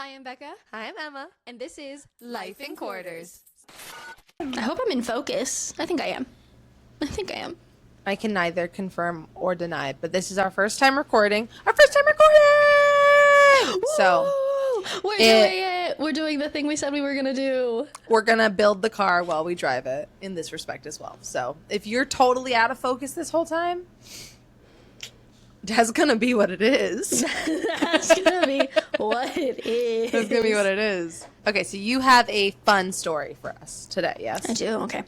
Hi, I'm Becca. Hi, I'm Emma. And this is Life in Quarters. I hope I'm in focus. I think I am. I can neither confirm or deny, but this is our first time recording. So We're doing it. We're doing the thing we said we were going to do. we're going to build the car while we drive it in this respect as well. So if you're totally out of focus this whole time, that's going to be what it is. That's going to be what it is. That's going to be what it is. Okay, so you have a fun story for us today, yes? I do, okay.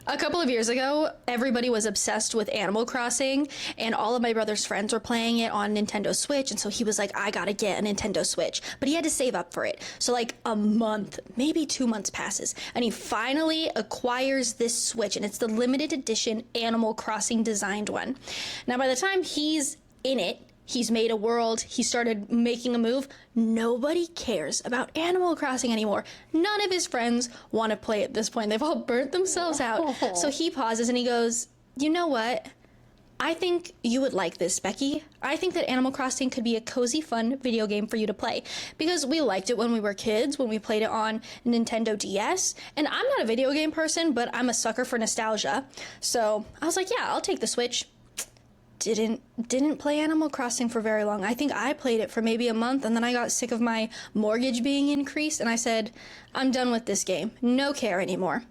A couple of years ago, everybody was obsessed with Animal Crossing, and all of my brother's friends were playing it on Nintendo Switch, and so he was like, I gotta get a Nintendo Switch. But he had to save up for it. So like a month, maybe 2 months passes, and he finally acquires this Switch, and it's the limited edition Animal Crossing designed one. Now, by the time he's in it, he's made a world, he started making a move. Nobody cares about Animal Crossing anymore. None of his friends want to play at this point. They've all burnt themselves out. So he pauses and he goes, you know what? I think you would like this, Becky. I think that Animal Crossing could be a cozy, fun video game for you to play. Because we liked it when we were kids, when we played it on Nintendo DS. And I'm not a video game person, but I'm a sucker for nostalgia. So I was like, yeah, I'll take the Switch. Didn't play Animal Crossing for very long. I think I played it for maybe a month, and then I got sick of my mortgage being increased, and I said, I'm done with this game. No care anymore.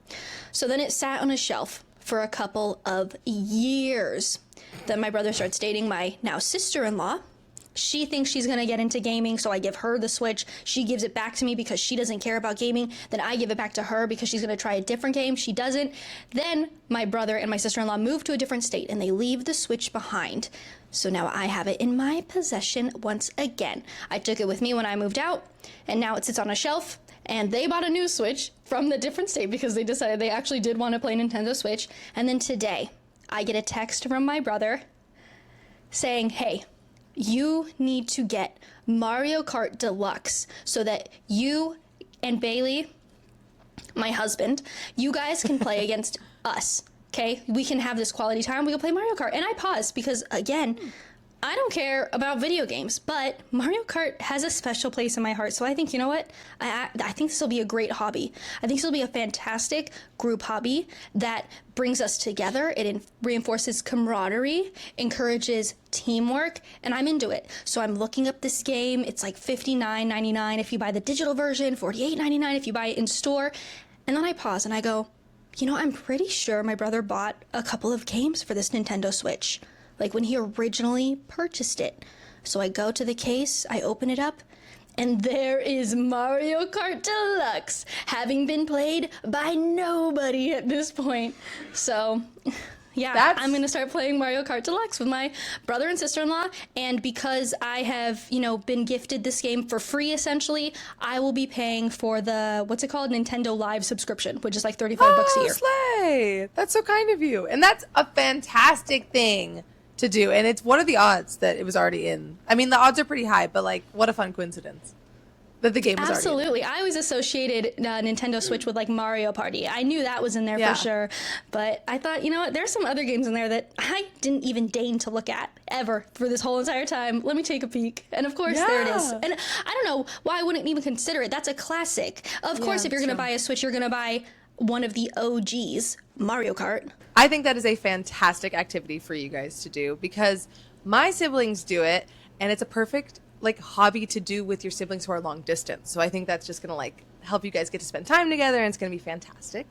So then it sat on a shelf for a couple of years. Then my brother starts dating my now sister-in-law. She thinks she's going to get into gaming, so I give her the Switch. She gives it back to me because she doesn't care about gaming. Then I give it back to her because she's going to try a different game. She doesn't. Then my brother and my sister-in-law move to a different state, and they leave the Switch behind. So now I have it in my possession once again. I took it with me when I moved out, and now it sits on a shelf. And they bought a new Switch from the different state because they decided they actually did want to play Nintendo Switch. And then today, I get a text from my brother saying, hey, you need to get Mario Kart Deluxe so that you and Bailey, my husband, you guys can play against us, okay? We can have this quality time. We can play Mario Kart. And I paused because, again, I don't care about video games, but Mario Kart has a special place in my heart. So I think, you know what? I think this will be a great hobby. I think this will be a fantastic group hobby that brings us together. It reinforces camaraderie, encourages teamwork, and I'm into it. So I'm looking up this game. It's like $59.99 if you buy the digital version, $48.99 if you buy it in store. And then I pause and I go, you know, I'm pretty sure my brother bought a couple of games for this Nintendo Switch, like when he originally purchased it. So I go to the case, I open it up, and there is Mario Kart Deluxe, having been played by nobody at this point. So, yeah, I'm going to start playing Mario Kart Deluxe with my brother and sister-in-law, and because I have, been gifted this game for free, essentially, I will be paying for the, what's it called, Nintendo Live subscription, which is like $35 a year. Slay! That's so kind of you. And that's a fantastic thing to do, and it's what are the odds that it was already in? I mean, the odds are pretty high, but like, what a fun coincidence that the game was absolutely already in. I always associated Nintendo Switch with like Mario Party. I knew that was in there for sure, but I thought, you know what, there's some other games in there that I didn't even deign to look at ever for this whole entire time. Let me take a peek, and of course there it is. And I don't know why I wouldn't even consider it. That's a classic. Of course, if you're gonna buy a Switch, you're gonna buy one of the OGs, Mario Kart. I think that is a fantastic activity for you guys to do because my siblings do it, and it's a perfect like hobby to do with your siblings who are long distance. So I think that's just gonna like help you guys get to spend time together, and it's gonna be fantastic.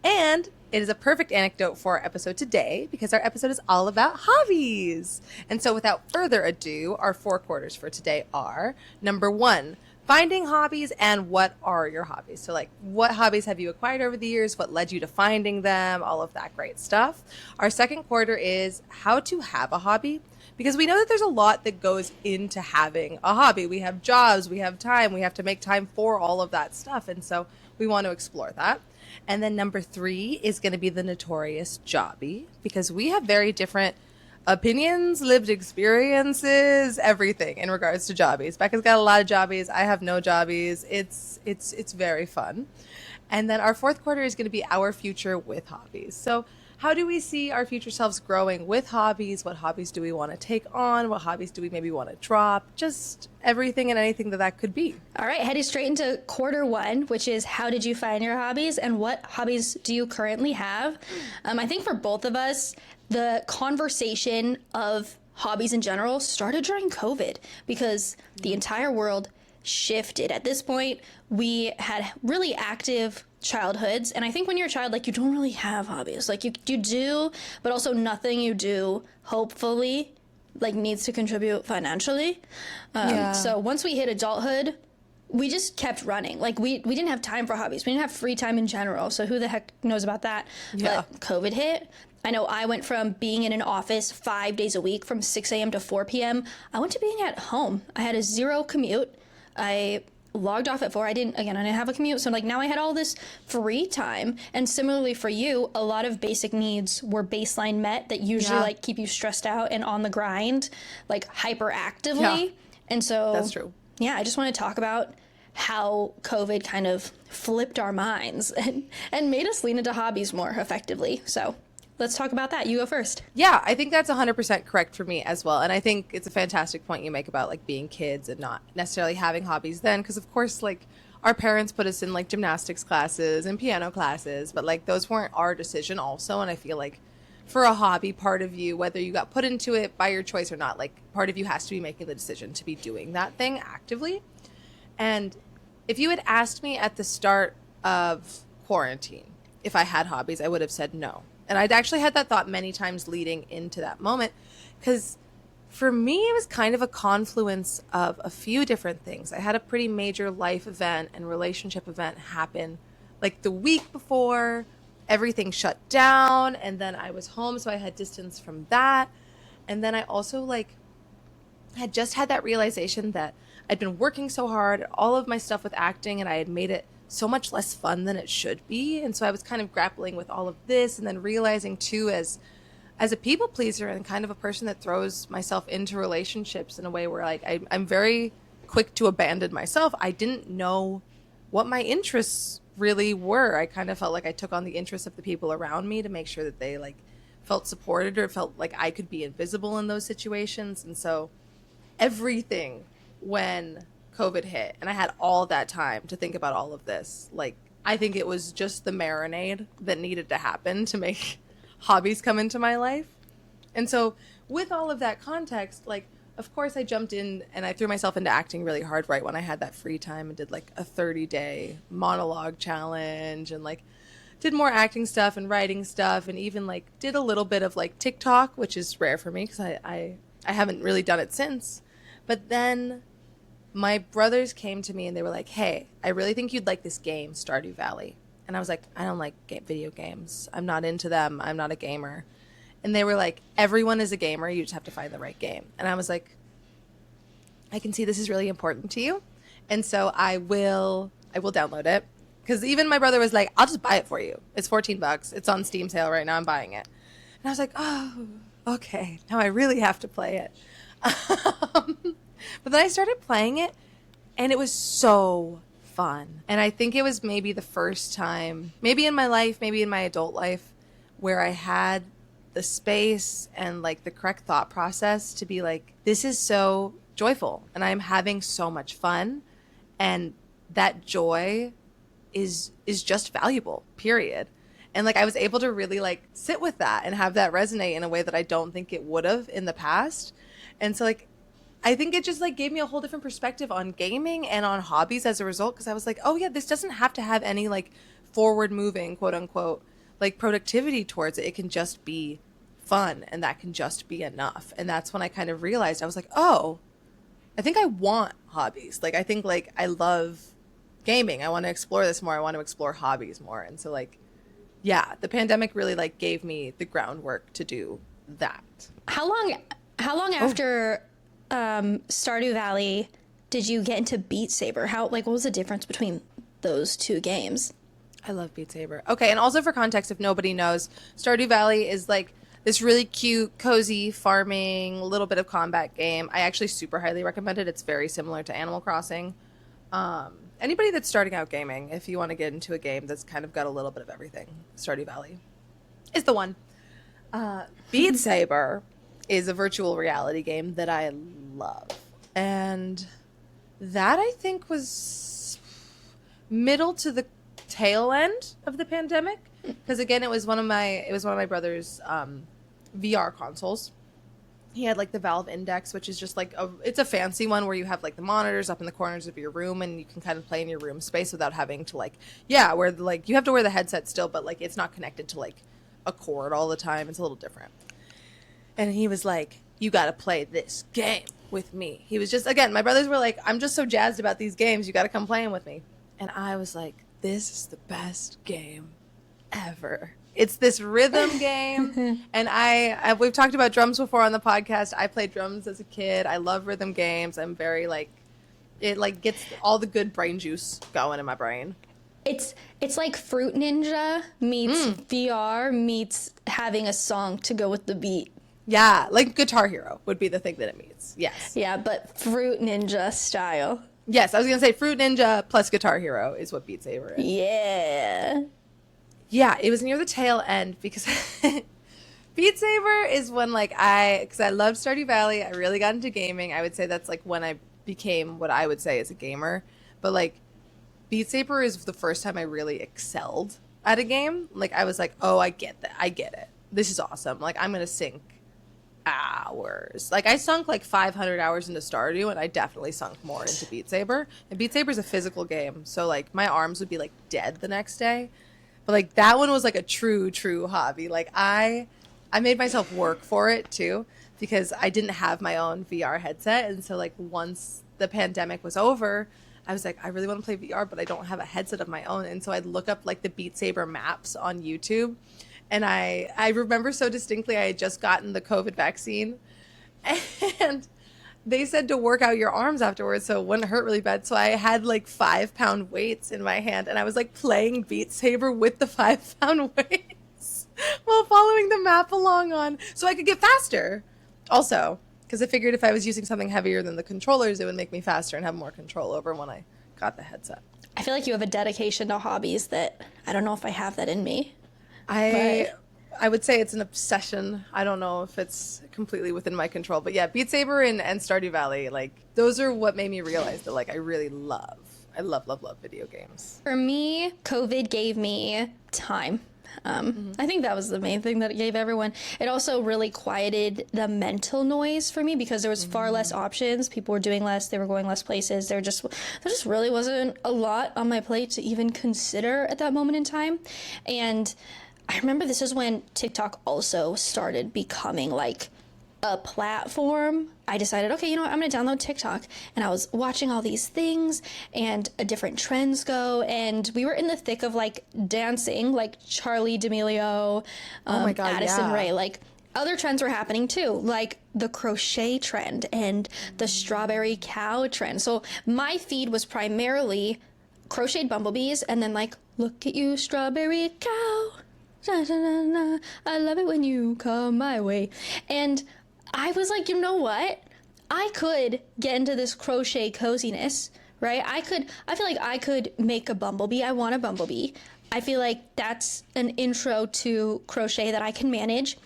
And it is a perfect anecdote for our episode today because our episode is all about hobbies. And so without further ado, our 4 quarters for today are number 1, finding hobbies, and what are your hobbies? So like, what hobbies have you acquired over the years? What led you to finding them? All of that great stuff. Our second quarter is how to have a hobby, because we know that there's a lot that goes into having a hobby. We have jobs, we have time, we have to make time for all of that stuff. And so we want to explore that. And then number 3 is going to be the notorious jobby, because we have very different opinions, lived experiences, everything in regards to jobbies. Becca's got a lot of jobbies. I have no jobbies. It's very fun. And then our fourth quarter is going to be our future with hobbies. So how do we see our future selves growing with hobbies? What hobbies do we want to take on? What hobbies do we maybe want to drop? Just everything and anything that could be. All right, heading straight into quarter one, which is how did you find your hobbies and what hobbies do you currently have? I think for both of us, the conversation of hobbies in general started during COVID because the entire world shifted. At this point, we had really active childhoods, and I think when you're a child, like, you don't really have hobbies. Like, you do, but also nothing you do, hopefully, like, needs to contribute financially. So once we hit adulthood, we just kept running. Like, we didn't have time for hobbies. We didn't have free time in general, so who the heck knows about that? Yeah. But COVID hit. I know I went from being in an office 5 days a week from 6 a.m. to 4 p.m. I went to being at home. I had a 0 commute. I logged off at 4. I didn't have a commute. So, like, now I had all this free time. And similarly for you, a lot of basic needs were baseline met that usually like keep you stressed out and on the grind, like hyperactively. Yeah. And so That's true. Yeah, I just want to talk about how COVID kind of flipped our minds and made us lean into hobbies more effectively. So let's talk about that. You go first. Yeah, I think that's 100% correct for me as well. And I think it's a fantastic point you make about like being kids and not necessarily having hobbies then. Because of course, like our parents put us in like gymnastics classes and piano classes, but like those weren't our decision also. And I feel like for a hobby, part of you, whether you got put into it by your choice or not, like part of you has to be making the decision to be doing that thing actively. And if you had asked me at the start of quarantine if I had hobbies, I would have said no. And I'd actually had that thought many times leading into that moment because for me, it was kind of a confluence of a few different things. I had a pretty major life event and relationship event happen like the week before everything shut down. And then I was home, so I had distance from that. And then I also like had just had that realization that I'd been working so hard at all of my stuff with acting and I had made it so much less fun than it should be. And so I was kind of grappling with all of this and then realizing too as a people pleaser and kind of a person that throws myself into relationships in a way where like I'm very quick to abandon myself. I didn't know what my interests really were. I kind of felt like I took on the interests of the people around me to make sure that they like felt supported or felt like I could be invisible in those situations. And so everything when COVID hit and I had all that time to think about all of this, like I think it was just the marinade that needed to happen to make hobbies come into my life. And so with all of that context, like of course I jumped in and I threw myself into acting really hard right when I had that free time and did like a 30-day monologue challenge and like did more acting stuff and writing stuff and even like did a little bit of like TikTok, which is rare for me because I haven't really done it since. But then my brothers came to me and they were like, hey, I really think you'd like this game, Stardew Valley. And I was like, I don't like video games. I'm not into them. I'm not a gamer. And they were like, everyone is a gamer. You just have to find the right game. And I was like, I can see this is really important to you. And so I will download it. Because even my brother was like, I'll just buy it for you. It's $14. It's on Steam sale right now. I'm buying it. And I was like, oh, okay. Now I really have to play it. But then I started playing it and it was so fun. And I think it was maybe the first time, maybe in my life, maybe in my adult life, where I had the space and like the correct thought process to be like, this is so joyful and I'm having so much fun. And that joy is just valuable, period. And like I was able to really like sit with that and have that resonate in a way that I don't think it would have in the past. And so like I think it just like gave me a whole different perspective on gaming and on hobbies as a result, because I was like, oh yeah, this doesn't have to have any like forward moving, quote unquote, like productivity towards it. It can just be fun and that can just be enough. And that's when I kind of realized I was like, oh, I think I want hobbies. Like I think like I love gaming. I want to explore this more. I want to explore hobbies more. And so like, yeah, the pandemic really like gave me the groundwork to do that. How long after Stardew Valley did you get into Beat Saber? What was the difference between those two games? I love Beat Saber. Okay, and also for context, if nobody knows, Stardew Valley is like this really cute, cozy farming, little bit of combat game. I actually super highly recommend it. It's very similar to Animal Crossing. anybody that's starting out gaming, if you want to get into a game that's kind of got a little bit of everything, Stardew Valley is the one. Beat Saber is a virtual reality game that I love. And that, I think, was middle to the tail end of the pandemic. Because, again, it was one of my brother's VR consoles. He had like the Valve Index, which is just like it's a fancy one where you have like the monitors up in the corners of your room and you can kind of play in your room space without having to where like you have to wear the headset still, but like it's not connected to like a cord all the time. It's a little different. And he was like, you got to play this game with me. He was just, again, my brothers were like, I'm just so jazzed about these games. You got to come playing with me. And I was like, this is the best game ever. It's this rhythm game, and we've talked about drums before on the podcast. I played drums as a kid. I love rhythm games. I'm very it gets all the good brain juice going in my brain. It's like Fruit Ninja meets VR meets having a song to go with the beat. Yeah, like Guitar Hero would be the thing that it meets. Yes. Yeah, but Fruit Ninja style. Yes, I was gonna say Fruit Ninja plus Guitar Hero is what Beat Saber is. Yeah. Yeah, it was near the tail end because Beat Saber is when because I loved Stardew Valley. I really got into gaming. I would say that's like when I became what I would say is a gamer. But like Beat Saber is the first time I really excelled at a game. Like I was like, oh, I get that. I get it. This is awesome. Like I'm going to sink hours. Like I sunk like 500 hours into Stardew and I definitely sunk more into Beat Saber. And Beat Saber is a physical game. So like my arms would be like dead the next day. But like that one was like a true hobby. Like I made myself work for it too because I didn't have my own VR headset. And so like once the pandemic was over, I was like, I really want to play VR, but I don't have a headset of my own. And so I'd look up like the Beat Saber maps on YouTube. And I remember so distinctly I had just gotten the COVID vaccine. And they said to work out your arms afterwards so it wouldn't hurt really bad. So I had like 5-pound weights in my hand and I was like playing Beat Saber with the 5-pound weights while following the map along on so I could get faster. Also, because I figured if I was using something heavier than the controllers, it would make me faster and have more control over when I got the headset. I feel like you have a dedication to hobbies that I don't know if I have that in me. I would say it's an obsession. I don't know if it's completely within my control. But yeah, Beat Saber and Stardew Valley, like, those are what made me realize that, like, I really love video games. For me, COVID gave me time. I think that was the main thing that it gave everyone. It also really quieted the mental noise for me because there was far less options. People were doing less. They were going less places. There just really wasn't a lot on my plate to even consider at that moment in time. And I remember this is when TikTok also started becoming like a platform. I decided, okay, you know what, I'm going to download TikTok. And I was watching all these things and different trends go. And we were in the thick of like dancing, like Charlie D'Amelio, oh my God, Addison yeah. Rae. Like other trends were happening too, like the crochet trend and the strawberry cow trend. So my feed was primarily crocheted bumblebees and then like, look at you, strawberry cow. I love it when you come my way. And I was like, you know what? I could get into this crochet coziness, right? I feel like I could make a bumblebee. I want a bumblebee. I feel like that's an intro to crochet that I can manage.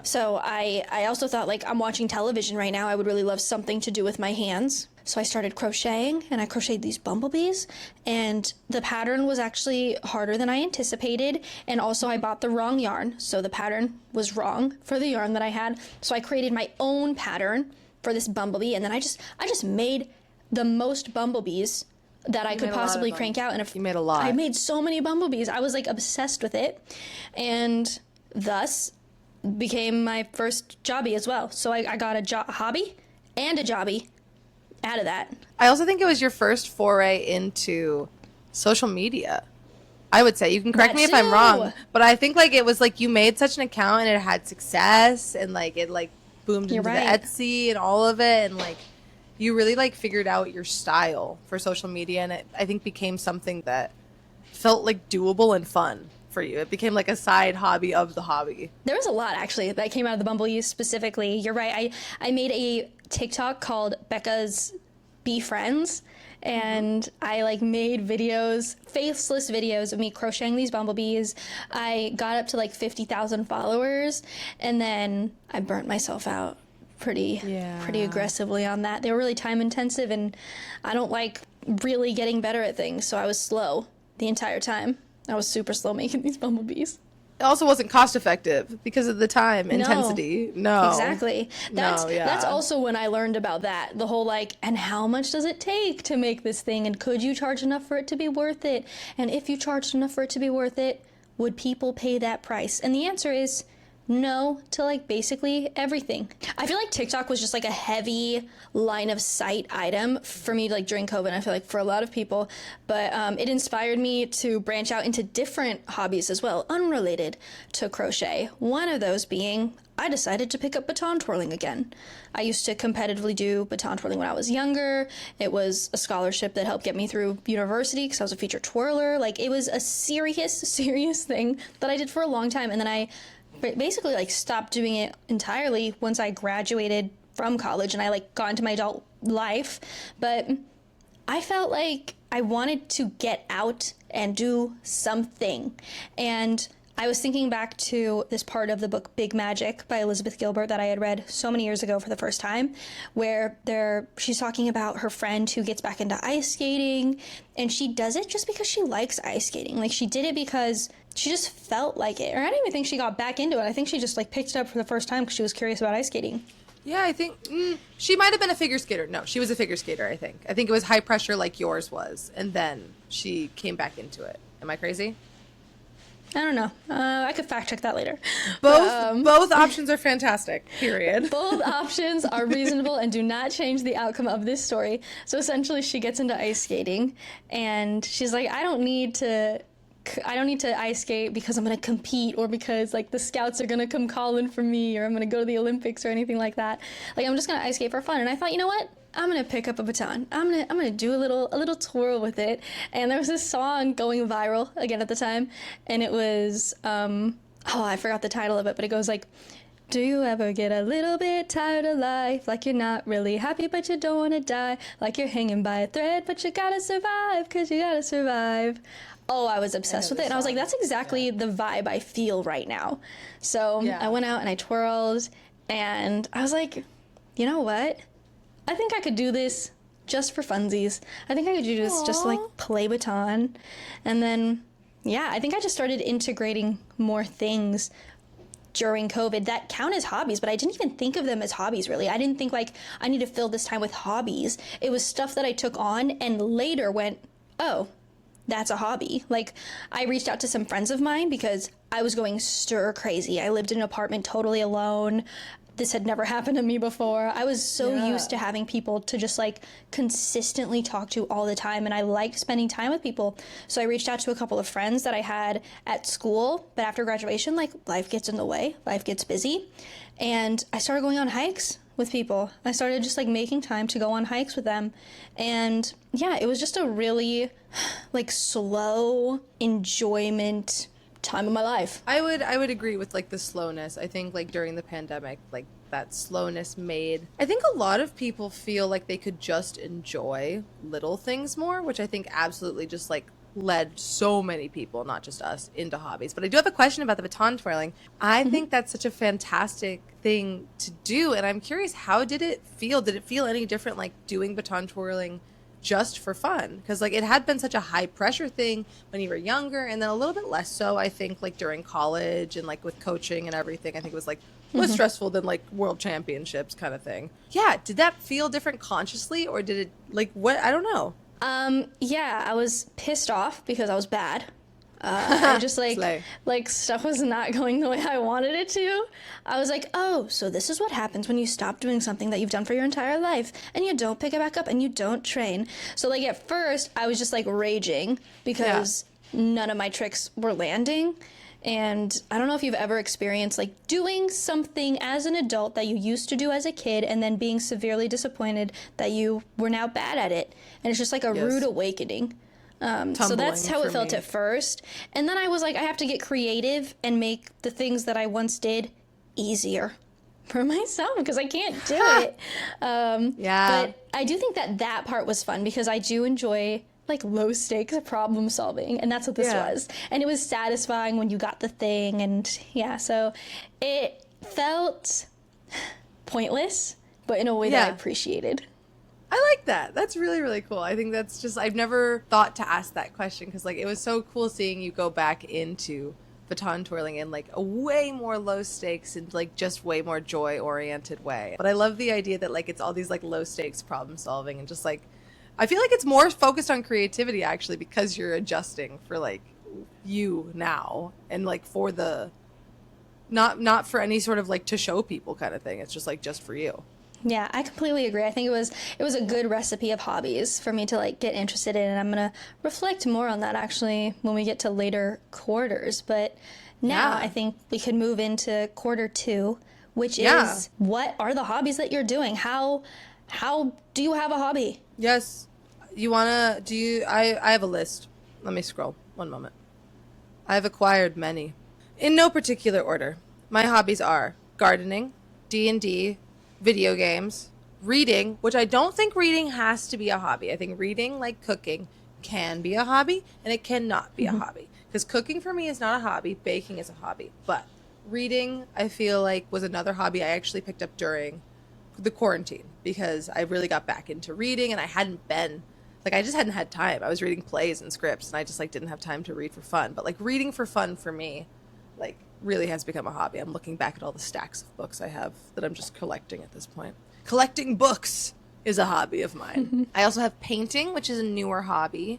So I also thought, like, I'm watching television right now. I would really love something to do with my hands. So I started crocheting, and I crocheted these bumblebees, and the pattern was actually harder than I anticipated, and also I bought the wrong yarn, so the pattern was wrong for the yarn that I had. So I created my own pattern for this bumblebee, and then I just made the most bumblebees that I could possibly crank out. And you made a lot. I made so many bumblebees. I was, like, obsessed with it, and thus became my first jobby as well. So I got a hobby and a jobby out of that. I also think it was your first foray into social media. I would say, you can correct me if I'm wrong, but I think like it was like you made such an account and it had success and like it like boomed into the Etsy and all of it, and like you really like figured out your style for social media, and it I think became something that felt like doable and fun for you. It became like a side hobby of the hobby. There was a lot actually that came out of the bumblebees specifically. You're right. I made a TikTok called Becca's be friends. And I like made videos, faceless videos of me crocheting these bumblebees. I got up to like 50,000 followers, and then I burnt myself out pretty aggressively on that. They were really time intensive, and I don't like really getting better at things, so I was slow the entire time. I was super slow making these bumblebees. It also wasn't cost effective because of the time intensity. No. Exactly. That's also when I learned about that. The whole like, and how much does it take to make this thing? And could you charge enough for it to be worth it? And if you charged enough for it to be worth it, would people pay that price? And the answer is no to like basically everything. I feel like TikTok was just like a heavy line of sight item for me like during COVID. I feel like for a lot of people, but it inspired me to branch out into different hobbies as well, unrelated to crochet. One of those being I decided to pick up baton twirling again. I used to competitively do baton twirling when I was younger. It was a scholarship that helped get me through university because I was a feature twirler. Like it was a serious thing that I did for a long time, and then I basically like stopped doing it entirely once I graduated from college and I like got into my adult life. But I felt like I wanted to get out and do something. And I was thinking back to this part of the book Big Magic by Elizabeth Gilbert that I had read so many years ago for the first time, where she's talking about her friend who gets back into ice skating, and she does it just because she likes ice skating. Like she did it because she just felt like it. Or I don't even think she got back into it. I think she just like picked it up for the first time because she was curious about ice skating. Yeah, I think she might have been a figure skater. No, she was a figure skater, I think. I think it was high pressure like yours was, and then she came back into it. Am I crazy? I don't know. I could fact check that later. Both options are fantastic, period. Both options are reasonable and do not change the outcome of this story. So essentially she gets into ice skating and she's like, I don't need to ice skate because I'm going to compete or because like the scouts are going to come calling for me or I'm going to go to the Olympics or anything like that. Like I'm just going to ice skate for fun. And I thought, you know what? I'm going to pick up a baton. I'm going to do a little twirl with it. And there was this song going viral again at the time. And it was, I forgot the title of it, but it goes like, do you ever get a little bit tired of life? Like you're not really happy, but you don't want to die. Like you're hanging by a thread, but you gotta survive, 'cause you gotta survive. Oh, I was obsessed with it. And I was like, that's exactly the vibe I feel right now. So I went out and I twirled and I was like, you know what? I think I could do this just for funsies. I think I could do this just to, like play baton. And then, I think I just started integrating more things during COVID that count as hobbies, but I didn't even think of them as hobbies, really. I didn't think like I need to fill this time with hobbies. It was stuff that I took on and later went, oh, that's a hobby. Like I reached out to some friends of mine because I was going stir crazy. I lived in an apartment totally alone. This had never happened to me before. I was so used to having people to just like consistently talk to all the time, and I liked spending time with people. So I reached out to a couple of friends that I had at school, but after graduation, like life gets in the way, life gets busy, and I started going on hikes with people. I started just like making time to go on hikes with them, and it was just a really like slow enjoyment time of my life. I would agree with like the slowness. I think like during the pandemic, like that slowness made, I think a lot of people feel like they could just enjoy little things more, which I think absolutely just like led so many people, not just us, into hobbies. But I do have a question about the baton twirling. I think that's such a fantastic thing to do, and I'm curious, how did it feel? Did it feel any different like doing baton twirling just for fun? Because like it had been such a high pressure thing when you were younger, and then a little bit less so I think like during college and like with coaching and everything. I think it was like less stressful than like world championships kind of thing. Did that feel different consciously, or did it like what? I don't know. I was pissed off because I was bad. I just like stuff was not going the way I wanted it to. I was like, oh, so this is what happens when you stop doing something that you've done for your entire life and you don't pick it back up and you don't train. So like at first I was just like raging because none of my tricks were landing. And I don't know if you've ever experienced like doing something as an adult that you used to do as a kid and then being severely disappointed that you were now bad at it. And it's just like a rude awakening. So that's how it felt at first. And then I was like, I have to get creative and make the things that I once did easier. for myself because I can't do it. Yeah. But I do think that part was fun because I do enjoy like low stakes problem solving, and that's what this was. And it was satisfying when you got the thing, and yeah, so it felt pointless, but in a way that I appreciated. I like that. That's really, really cool. I think that's just, I've never thought to ask that question because, like, it was so cool seeing you go back into baton twirling in, like, a way more low stakes and, like, just way more joy oriented way. But I love the idea that, like, it's all these, like, low stakes problem solving and just, like, I feel like it's more focused on creativity, actually, because you're adjusting for, like, you now and, like, for the, not for any sort of, like, to show people kind of thing. It's just, like, just for you. Yeah, I completely agree. I think it was a good recipe of hobbies for me to like get interested in, and I'm gonna reflect more on that actually when we get to later quarters. But now I think we could move into quarter 2, which is what are the hobbies that you're doing? How do you have a hobby? Yes. I have a list. Let me scroll. One moment. I've acquired many. In no particular order. My hobbies are gardening, D&D, video games, reading, which I don't think reading has to be a hobby. I think reading, like cooking, can be a hobby and it cannot be a hobby. Because cooking for me is not a hobby, baking is a hobby. But reading, I feel like, was another hobby I actually picked up during the quarantine because I really got back into reading and I hadn't been, like, I just hadn't had time. I was reading plays and scripts and I just, like, didn't have time to read for fun. But, like, reading for fun for me, like, really has become a hobby. I'm looking back at all the stacks of books I have that I'm just collecting at this point. Collecting books is a hobby of mine. I also have painting, which is a newer hobby,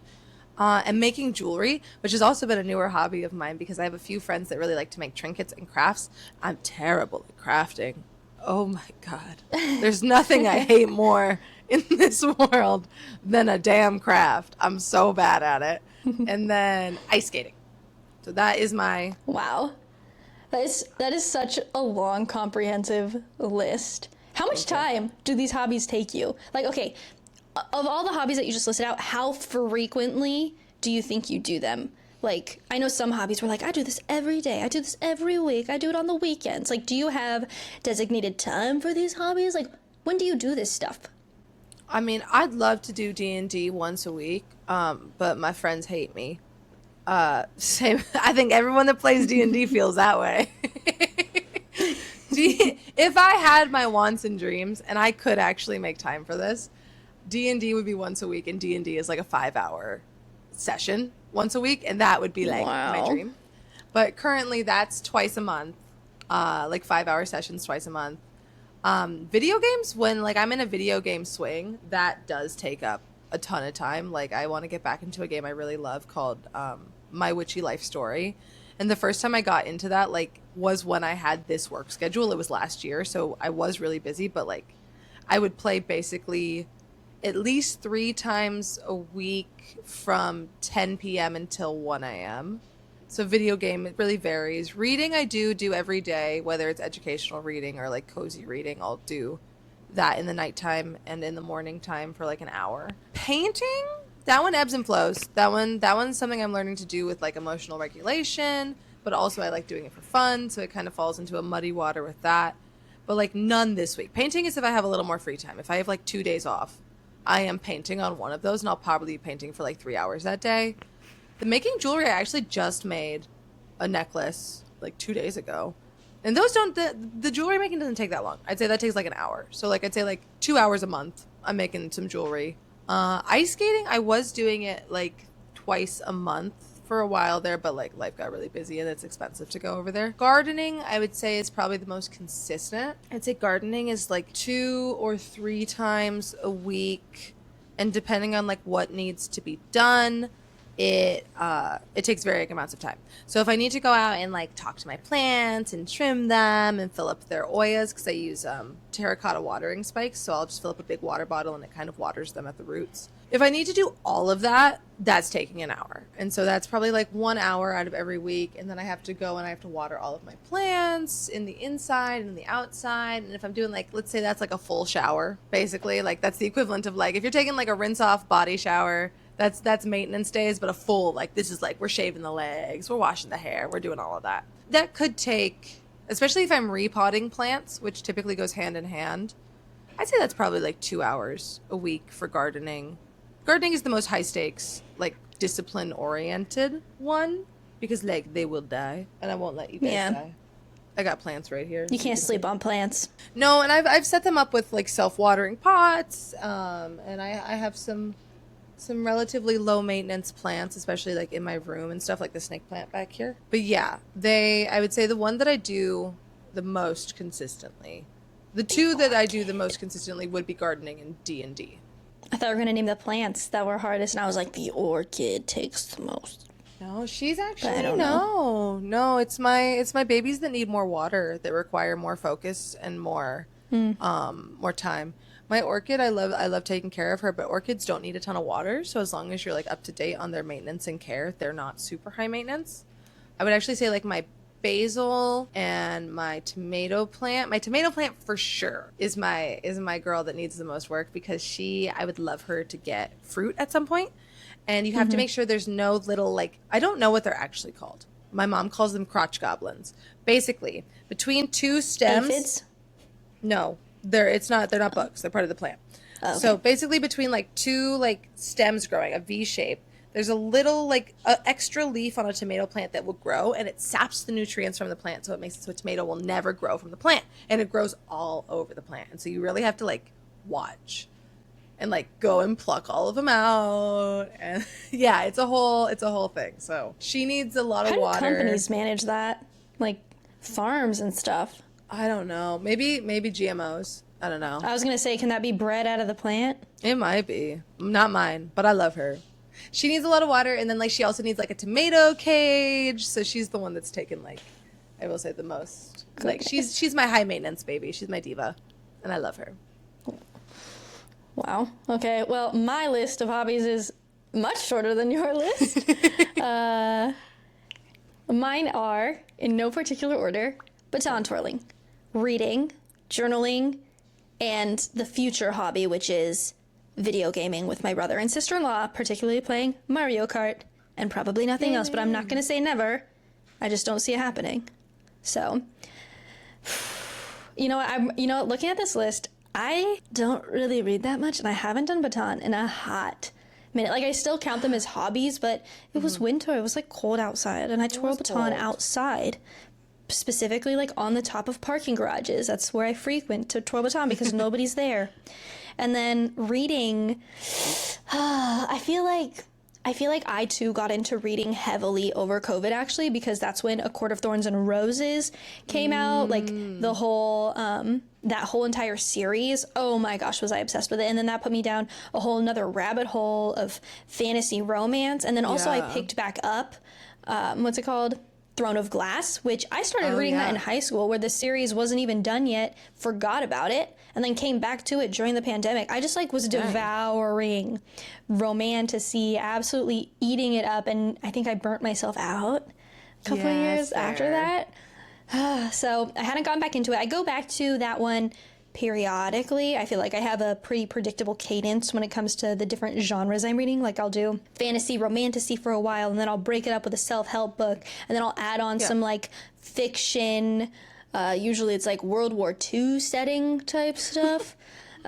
and making jewelry, which has also been a newer hobby of mine because I have a few friends that really like to make trinkets and crafts. I'm terrible at crafting. Oh my God. There's nothing I hate more in this world than a damn craft. I'm so bad at it. And then ice skating. So that is my... Wow. That is such a long, comprehensive list. How much time do these hobbies take you? Like, okay, of all the hobbies that you just listed out, how frequently do you think you do them? Like, I know some hobbies were like, I do this every day. I do this every week. I do it on the weekends. Like, do you have designated time for these hobbies? Like, when do you do this stuff? I mean, I'd love to do D&D once a week, but my friends hate me. Same. I think everyone that plays D&D feels that way. If I had my wants and dreams and I could actually make time for this, D&D would be once a week, and D&D is like a 5-hour session once a week, and that would be like my dream. But currently that's twice a month, like 5-hour sessions twice a month. Video games, when like I'm in a video game swing, that does take up a ton of time. Like I want to get back into a game I really love called My Witchy Life Story. And the first time I got into that, like, was when I had this work schedule. It was last year, so I was really busy, but like I would play basically at least 3 times a week from 10 p.m. until 1 a.m. So video game, it really varies. Reading I do every day, whether it's educational reading or like cozy reading. I'll do that in the nighttime and in the morning time for like an hour. Painting, that one ebbs and flows. That one's something I'm learning to do with like emotional regulation, but also I like doing it for fun, so it kind of falls into a muddy water with that. But like none this week. Painting is if I have a little more free time. If I have like 2 days off, I am painting on one of those, and I'll probably be painting for like 3 hours that day. The making jewelry, I actually just made a necklace like 2 days ago. And those don't, the jewelry making doesn't take that long. I'd say that takes like an hour. So like I'd say like 2 hours a month, I'm making some jewelry. Ice skating, I was doing it like twice a month for a while there, but like life got really busy and it's expensive to go over there. Gardening, I would say, is probably the most consistent. I'd say gardening is like 2 or 3 times a week, and depending on like what needs to be done, it takes varying amounts of time. So if I need to go out and like talk to my plants and trim them and fill up their oyas, because I use terracotta watering spikes, so I'll just fill up a big water bottle and it kind of waters them at the roots. If I need to do all of that, that's taking an hour. And so that's probably like 1 hour out of every week. And then I have to go and I have to water all of my plants in the inside and the outside. And if I'm doing like, let's say that's like a full shower, basically, like that's the equivalent of like, if you're taking like a rinse off body shower, that's maintenance days, but a full, like this is like, we're shaving the legs, we're washing the hair, we're doing all of that. That could take especially if I'm repotting plants, which typically goes hand in hand. I'd say that's probably like 2 hours a week for gardening. Gardening is the most high stakes, like discipline oriented one because like they will die and I won't let you guys die. I got plants right here. You can't sleep on plants. No, and I've set them up with like self-watering pots, and I have some relatively low maintenance plants, especially like in my room and stuff, like the snake plant back here. But yeah, I would say the one that I do the most consistently, the two that I do the most consistently would be gardening and D&D. I thought we were gonna name the plants that were hardest, and I was like, the orchid takes the most. No, she's actually no. It's my babies that need more water, that require more focus and more time. My orchid, I love taking care of her, but orchids don't need a ton of water. So as long as you're like up to date on their maintenance and care, they're not super high maintenance. I would actually say like my basil and my tomato plant. My tomato plant for sure is my girl that needs the most work because I would love her to get fruit at some point. And you have to make sure there's no little, like, I don't know what they're actually called. My mom calls them crotch goblins. Basically, between two stems. Aphids? No, they're not bugs. They're part of the plant. Oh, okay. So basically between like two like stems growing, a V shape, there's a little like extra leaf on a tomato plant that will grow, and it saps the nutrients from the plant. So it makes it so a tomato will never grow from the plant, and it grows all over the plant. And so you really have to like watch and like go and pluck all of them out, and yeah, it's a whole thing. So she needs a lot of water. How do companies manage that, like farms and stuff? I don't know. Maybe GMOs. I don't know. I was gonna say, can that be bred out of the plant? It might be. Not mine, but I love her. She needs a lot of water, and then like she also needs like a tomato cage. So she's the one that's taken like, I will say, the most. Like she's my high maintenance baby. She's my diva, and I love her. Wow. Okay. Well, my list of hobbies is much shorter than your list. Mine are, in no particular order, baton twirling, reading, journaling, and the future hobby, which is video gaming with my brother and sister-in-law, particularly playing Mario Kart, and probably nothing else, but I'm not going to say never. I just don't see it happening. So, looking at this list, I don't really read that much, and I haven't done baton in a hot minute. Like, I still count them as hobbies, but it was winter. It was, like, cold outside, and I twirl baton outside, specifically, like, on the top of parking garages. That's where I frequent to twirl baton because nobody's there. And then reading, I feel like I, too, got into reading heavily over COVID, actually, because that's when A Court of Thorns and Roses came out. Like, the whole, that whole entire series. Oh, my gosh, was I obsessed with it. And then that put me down a whole another rabbit hole of fantasy romance. And then also I picked back up, what's it called? Throne of Glass, which I started reading that in high school, where the series wasn't even done yet, forgot about it, and then came back to it during the pandemic. I just was devouring romantasy, absolutely eating it up, and I think I burnt myself out a couple of years after that. So I hadn't gone back into it. I go back to that one periodically. I feel like I have a pretty predictable cadence when it comes to the different genres I'm reading. Like, I'll do fantasy, romantasy for a while, and then I'll break it up with a self-help book, and then I'll add on some like fiction. Usually it's like World War II setting type stuff.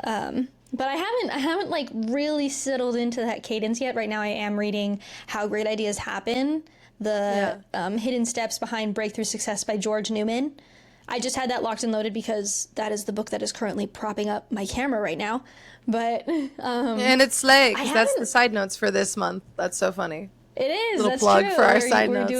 But I haven't like really settled into that cadence yet. Right now I am reading How Great Ideas Happen, the hidden steps behind breakthrough success by George Newman. I just had that locked and loaded because that is the book that is currently propping up my camera right now. But and it's slay, 'cause that's the side notes for this month. That's so funny. It is. Little that's plug true. for our side notes.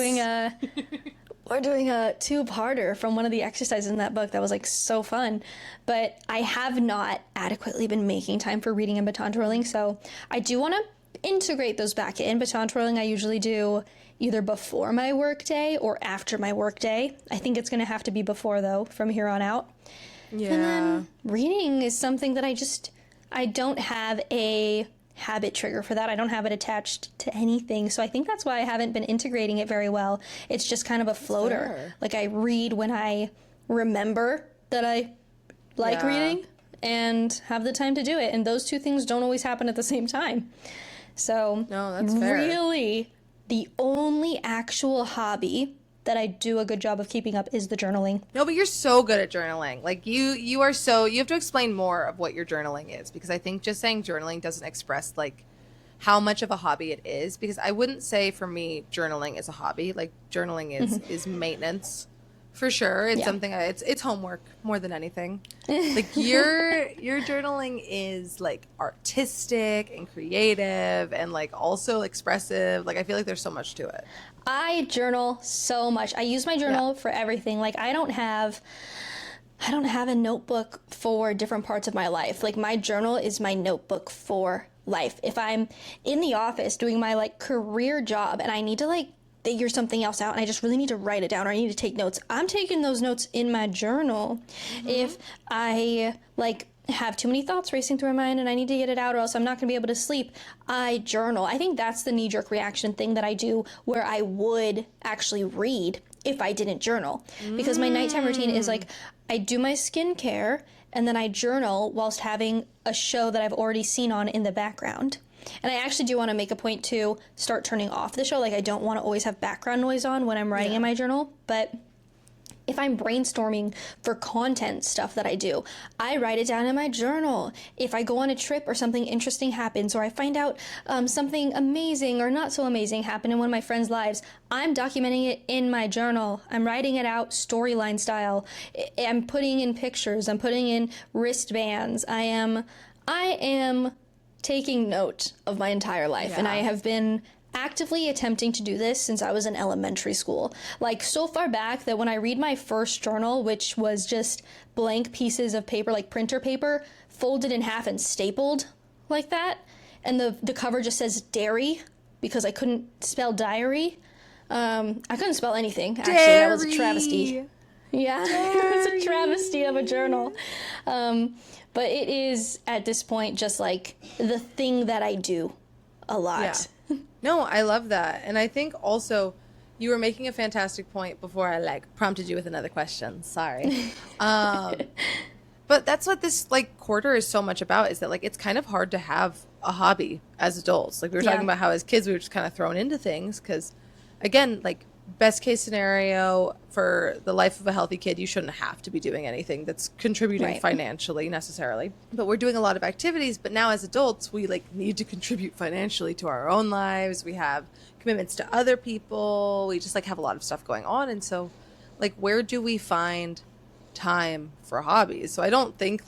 We're doing a two-parter from one of the exercises in that book that was like so fun. But I have not adequately been making time for reading and baton twirling, so I do want to integrate those back in. Baton twirling I usually do either before my work day or after my work day. I think it's going to have to be before, though, from here on out. Yeah. And then reading is something that I don't have a habit trigger for that. I don't have it attached to anything. So I think that's why I haven't been integrating it very well. It's just kind of a floater. Sure. Like, I read when I remember that I like reading and have the time to do it. And those two things don't always happen at the same time. So no, that's fair. Really, the only actual hobby that I do a good job of keeping up is the journaling. No, but you're so good at journaling. Like you are so, you have to explain more of what your journaling is, because I think just saying journaling doesn't express like how much of a hobby it is, because I wouldn't say for me journaling is a hobby. Like journaling is maintenance for sure. It's something it's homework more than anything. Like your journaling is like artistic and creative and like also expressive. Like I feel like there's so much to it. I journal so much. I use my journal for everything. Like I don't have a notebook for different parts of my life. Like my journal is my notebook for life. If I'm in the office doing my like career job and I need to like figure something else out and I just really need to write it down or I need to take notes, I'm taking those notes in my journal. If I like have too many thoughts racing through my mind and I need to get it out or else I'm not going to be able to sleep, I journal. I think that's the knee-jerk reaction thing that I do, where I would actually read if I didn't journal. Because my nighttime routine is like I do my skincare and then I journal whilst having a show that I've already seen on in the background. And I actually do want to make a point to start turning off the show. Like I don't want to always have background noise on when I'm writing in my journal, but if I'm brainstorming for content stuff that I do, I write it down in my journal. If I go on a trip or something interesting happens, or I find out something amazing or not so amazing happened in one of my friends' lives, I'm documenting it in my journal. I'm writing it out storyline style. I'm putting in pictures. I'm putting in wristbands. I am taking note of my entire life, and I have been actively attempting to do this since I was in elementary school. Like so far back that when I read my first journal, which was just blank pieces of paper, like printer paper, folded in half and stapled like that, and the cover just says dairy because I couldn't spell diary. I couldn't spell anything, actually. Dairy. That was a travesty. Yeah, it was a travesty of a journal. But it is, at this point, just like the thing that I do a lot. Yeah. No, I love that. And I think also you were making a fantastic point before I like prompted you with another question. Sorry. But that's what this like quarter is so much about, is that like it's kind of hard to have a hobby as adults. Like we were talking about how as kids we were just kind of thrown into things because, again, like best case scenario for the life of a healthy kid, you shouldn't have to be doing anything that's contributing financially necessarily. But we're doing a lot of activities. But now as adults, we like need to contribute financially to our own lives. We have commitments to other people. We just like have a lot of stuff going on. And so like, where do we find time for hobbies? So I don't think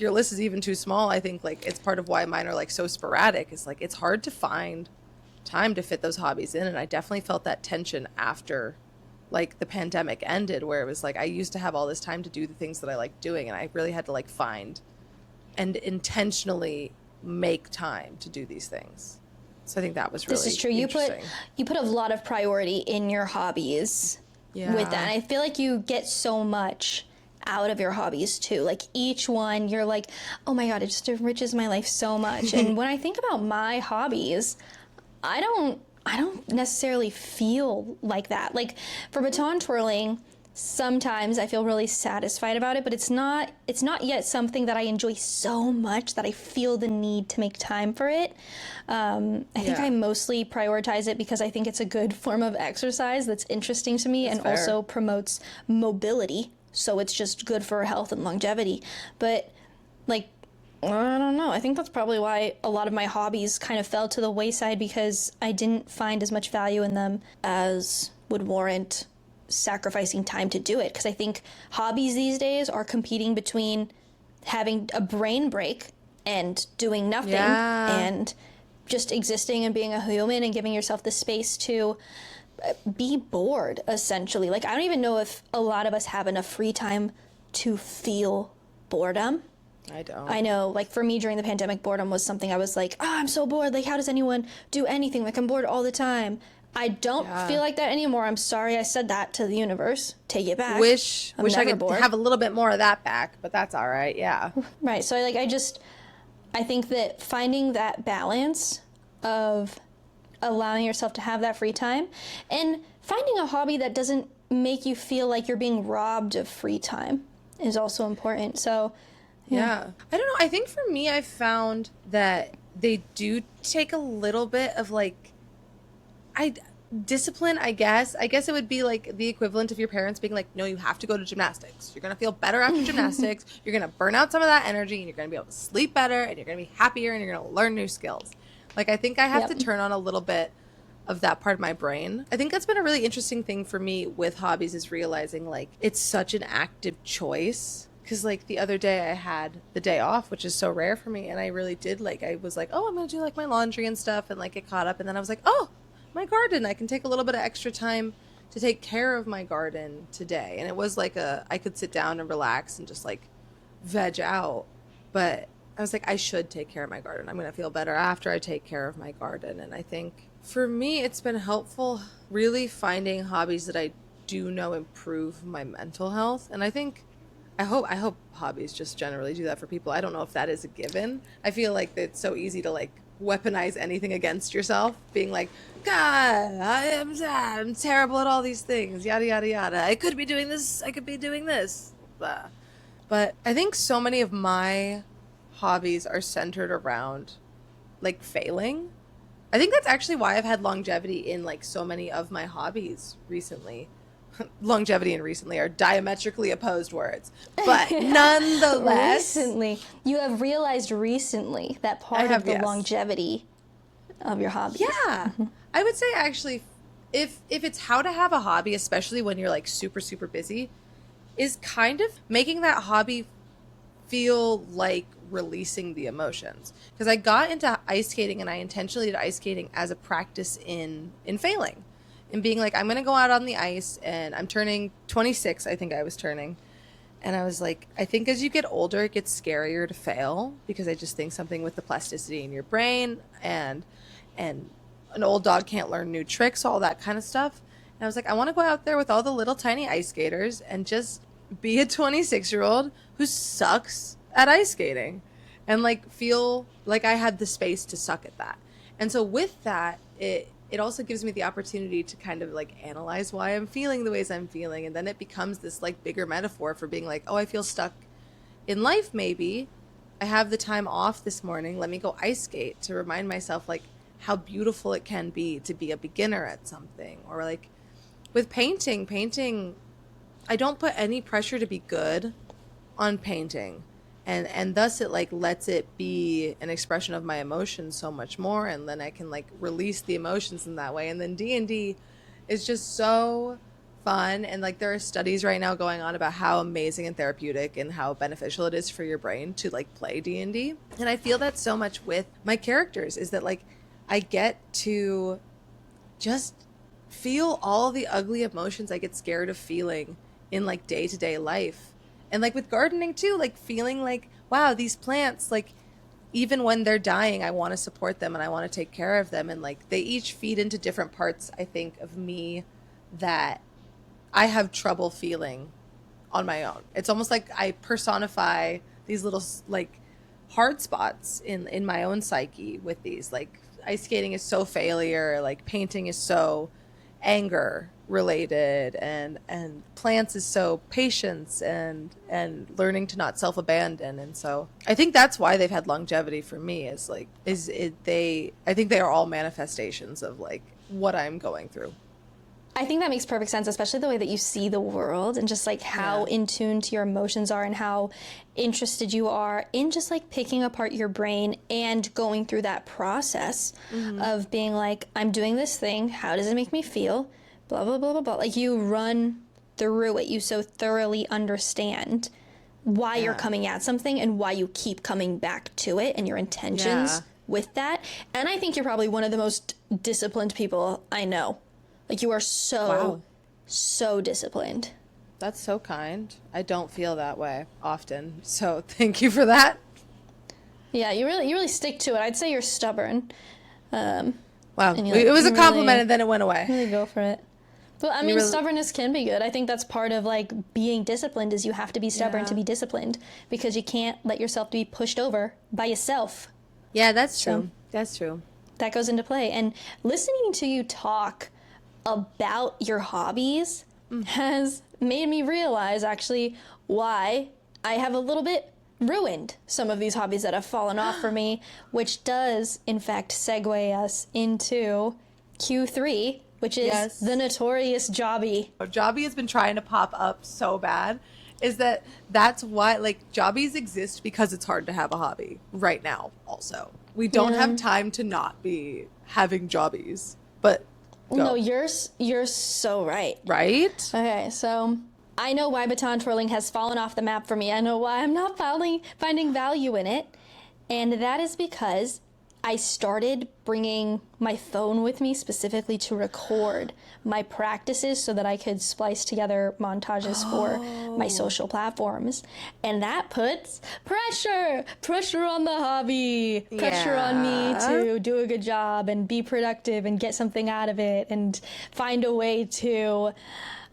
your list is even too small. I think like it's part of why mine are like so sporadic. It's like it's hard to find time to fit those hobbies in, and I definitely felt that tension after like the pandemic ended, where it was like I used to have all this time to do the things that I like doing, and I really had to like find and intentionally make time to do these things. So I think that was really this is true. interesting. You put a lot of priority in your hobbies with that. And I feel like you get so much out of your hobbies too. Like each one, you're like, oh my God, it just enriches my life so much. And when I think about my hobbies, I don't necessarily feel like that. Like for baton twirling, sometimes I feel really satisfied about it, but it's not yet something that I enjoy so much that I feel the need to make time for it. I think I mostly prioritize it because I think it's a good form of exercise that's interesting to me and also promotes mobility. So it's just good for health and longevity. But like, I don't know. I think that's probably why a lot of my hobbies kind of fell to the wayside, because I didn't find as much value in them as would warrant sacrificing time to do it. Because I think hobbies these days are competing between having a brain break and doing nothing and just existing and being a human and giving yourself the space to be bored, essentially. Like, I don't even know if a lot of us have enough free time to feel boredom. I don't. I know, like, for me during the pandemic, boredom was something I was like, oh, I'm so bored. Like, how does anyone do anything? Like, I'm bored all the time. I don't feel like that anymore. I'm sorry I said that to the universe. Take it back. Wish I could have a little bit more of that back, but that's all right. Yeah. Right. So, I think that finding that balance of allowing yourself to have that free time and finding a hobby that doesn't make you feel like you're being robbed of free time is also important. So, yeah. I don't know. I think for me, I found that they do take a little bit of like, discipline, I guess. I guess it would be like the equivalent of your parents being like, no, you have to go to gymnastics. You're going to feel better after gymnastics. You're going to burn out some of that energy and you're going to be able to sleep better and you're going to be happier and you're going to learn new skills. Like, I think I have to turn on a little bit of that part of my brain. I think that's been a really interesting thing for me with hobbies, is realizing like it's such an active choice. Because like the other day I had the day off, which is so rare for me. And I really did like, I was like, oh, I'm going to do like my laundry and stuff and like get caught up. And then I was like, oh, my garden. I can take a little bit of extra time to take care of my garden today. And it was like I could sit down and relax and just like veg out. But I was like, I should take care of my garden. I'm going to feel better after I take care of my garden. And I think for me, it's been helpful really finding hobbies that I do know improve my mental health. And I hope hobbies just generally do that for people. I don't know if that is a given. I feel like it's so easy to like weaponize anything against yourself, being like, God, I'm terrible at all these things, yada, yada, yada. I could be doing this. I could be doing this. Blah. But I think so many of my hobbies are centered around like failing. I think that's actually why I've had longevity in like so many of my hobbies recently. Longevity and recently are diametrically opposed words, but nonetheless, recently, you have realized recently that part of the longevity of your hobby. Yeah, I would say actually, if it's how to have a hobby, especially when you're like super super busy, is kind of making that hobby feel like releasing the emotions. Because I got into ice skating and I intentionally did ice skating as a practice in failing. And being like, I'm going to go out on the ice and I'm turning 26, I think I was turning. And I was like, I think as you get older, it gets scarier to fail, because I just think something with the plasticity in your brain and an old dog can't learn new tricks, all that kind of stuff. And I was like, I want to go out there with all the little tiny ice skaters and just be a 26-year-old who sucks at ice skating and like feel like I had the space to suck at that. And so with that, it also gives me the opportunity to kind of like analyze why I'm feeling the ways I'm feeling. And then it becomes this like bigger metaphor for being like, oh, I feel stuck in life. Maybe I have the time off this morning. Let me go ice skate to remind myself like how beautiful it can be to be a beginner at something. Or like with painting, I don't put any pressure to be good on painting. And thus it like lets it be an expression of my emotions so much more, and then I can like release the emotions in that way. And then D&D is just so fun, and like there are studies right now going on about how amazing and therapeutic and how beneficial it is for your brain to like play D&D. And I feel that so much with my characters, is that like I get to just feel all the ugly emotions I get scared of feeling in like day-to-day life. And like with gardening too, like feeling like, wow, these plants, like even when they're dying, I want to support them and I want to take care of them. And like they each feed into different parts, I think, of me that I have trouble feeling on my own. It's almost like I personify these little like hard spots in my own psyche with these. Like ice skating is so failure, like painting is so anger related, and plants is so patience and learning to not self-abandon. And so I think that's why they've had longevity for me, is like I think they are all manifestations of like what I'm going through. I think that makes perfect sense, especially the way that you see the world and just like how in tune to your emotions are and how interested you are in just like picking apart your brain and going through that process of being like, I'm doing this thing, how does it make me feel? Blah, blah, blah, blah, blah. Like you run through it. You so thoroughly understand why you're coming at something and why you keep coming back to it and your intentions with that. And I think you're probably one of the most disciplined people I know. Like you are so disciplined. That's so kind. I don't feel that way often, so thank you for that. Yeah, you really stick to it. I'd say you're stubborn. Wow, it was a compliment, really, and then it went away. Really go for it. But I mean, stubbornness can be good. I think that's part of like being disciplined, is you have to be stubborn to be disciplined, because you can't let yourself be pushed over by yourself. Yeah, that's true. That's true. That goes into play. And listening to you talk about your hobbies has made me realize actually why I have a little bit ruined some of these hobbies that have fallen off for me, which does in fact segue us into Q3, which is Yes. the notorious jobby. Jobby has been trying to pop up so bad. Is that's why, like, jobbies exist because it's hard to have a hobby right now. Also, we don't have time to not be having jobbies. But go. No, you're so right. Right? Okay, so I know why baton twirling has fallen off the map for me. I know why I'm not finding value in it, and that is because I started bringing my phone with me specifically to record my practices so that I could splice together montages for my social platforms. And that puts pressure on the hobby, pressure on me to do a good job and be productive and get something out of it and find a way to,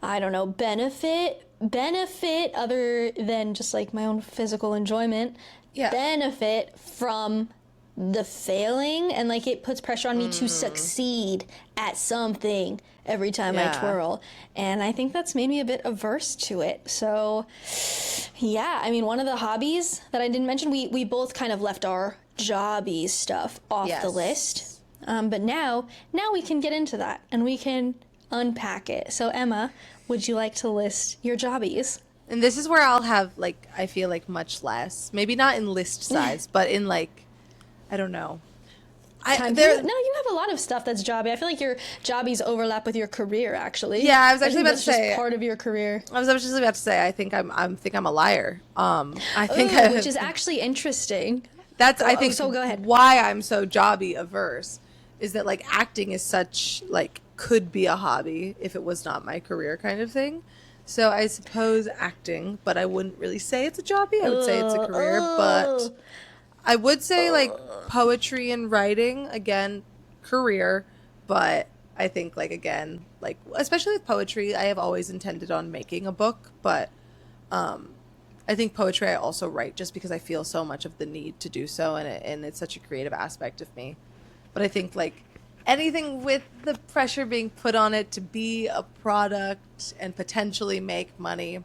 I don't know, benefit other than just like my own physical enjoyment, benefit from the failing, and like it puts pressure on me to succeed at something every time I twirl, and I think that's made me a bit averse to it. So yeah, I mean, one of the hobbies that I didn't mention, we both kind of left our jobby stuff off the list, but now we can get into that and we can unpack it. So Emma, would you like to list your jobbies? And this is where I'll have, like, I feel like much less, maybe not in list size, but in, like, I don't know. No, you have a lot of stuff that's jobby. I feel like your jobbies overlap with your career, actually. Yeah, I was actually about to that's say just part of your career. I was just about to say I think I'm a liar. I think Which is actually interesting. That's I think so go ahead. Why I'm so jobby averse is that, like, acting is such, like, could be a hobby if it was not my career kind of thing. So I suppose acting, but I wouldn't really say it's a jobby. I would say it's a career, but I would say, like, poetry and writing, again, career, but I think, like, again, like, especially with poetry, I have always intended on making a book, but I think poetry I also write just because I feel so much of the need to do so, and it's such a creative aspect of me. But I think, like, anything with the pressure being put on it to be a product and potentially make money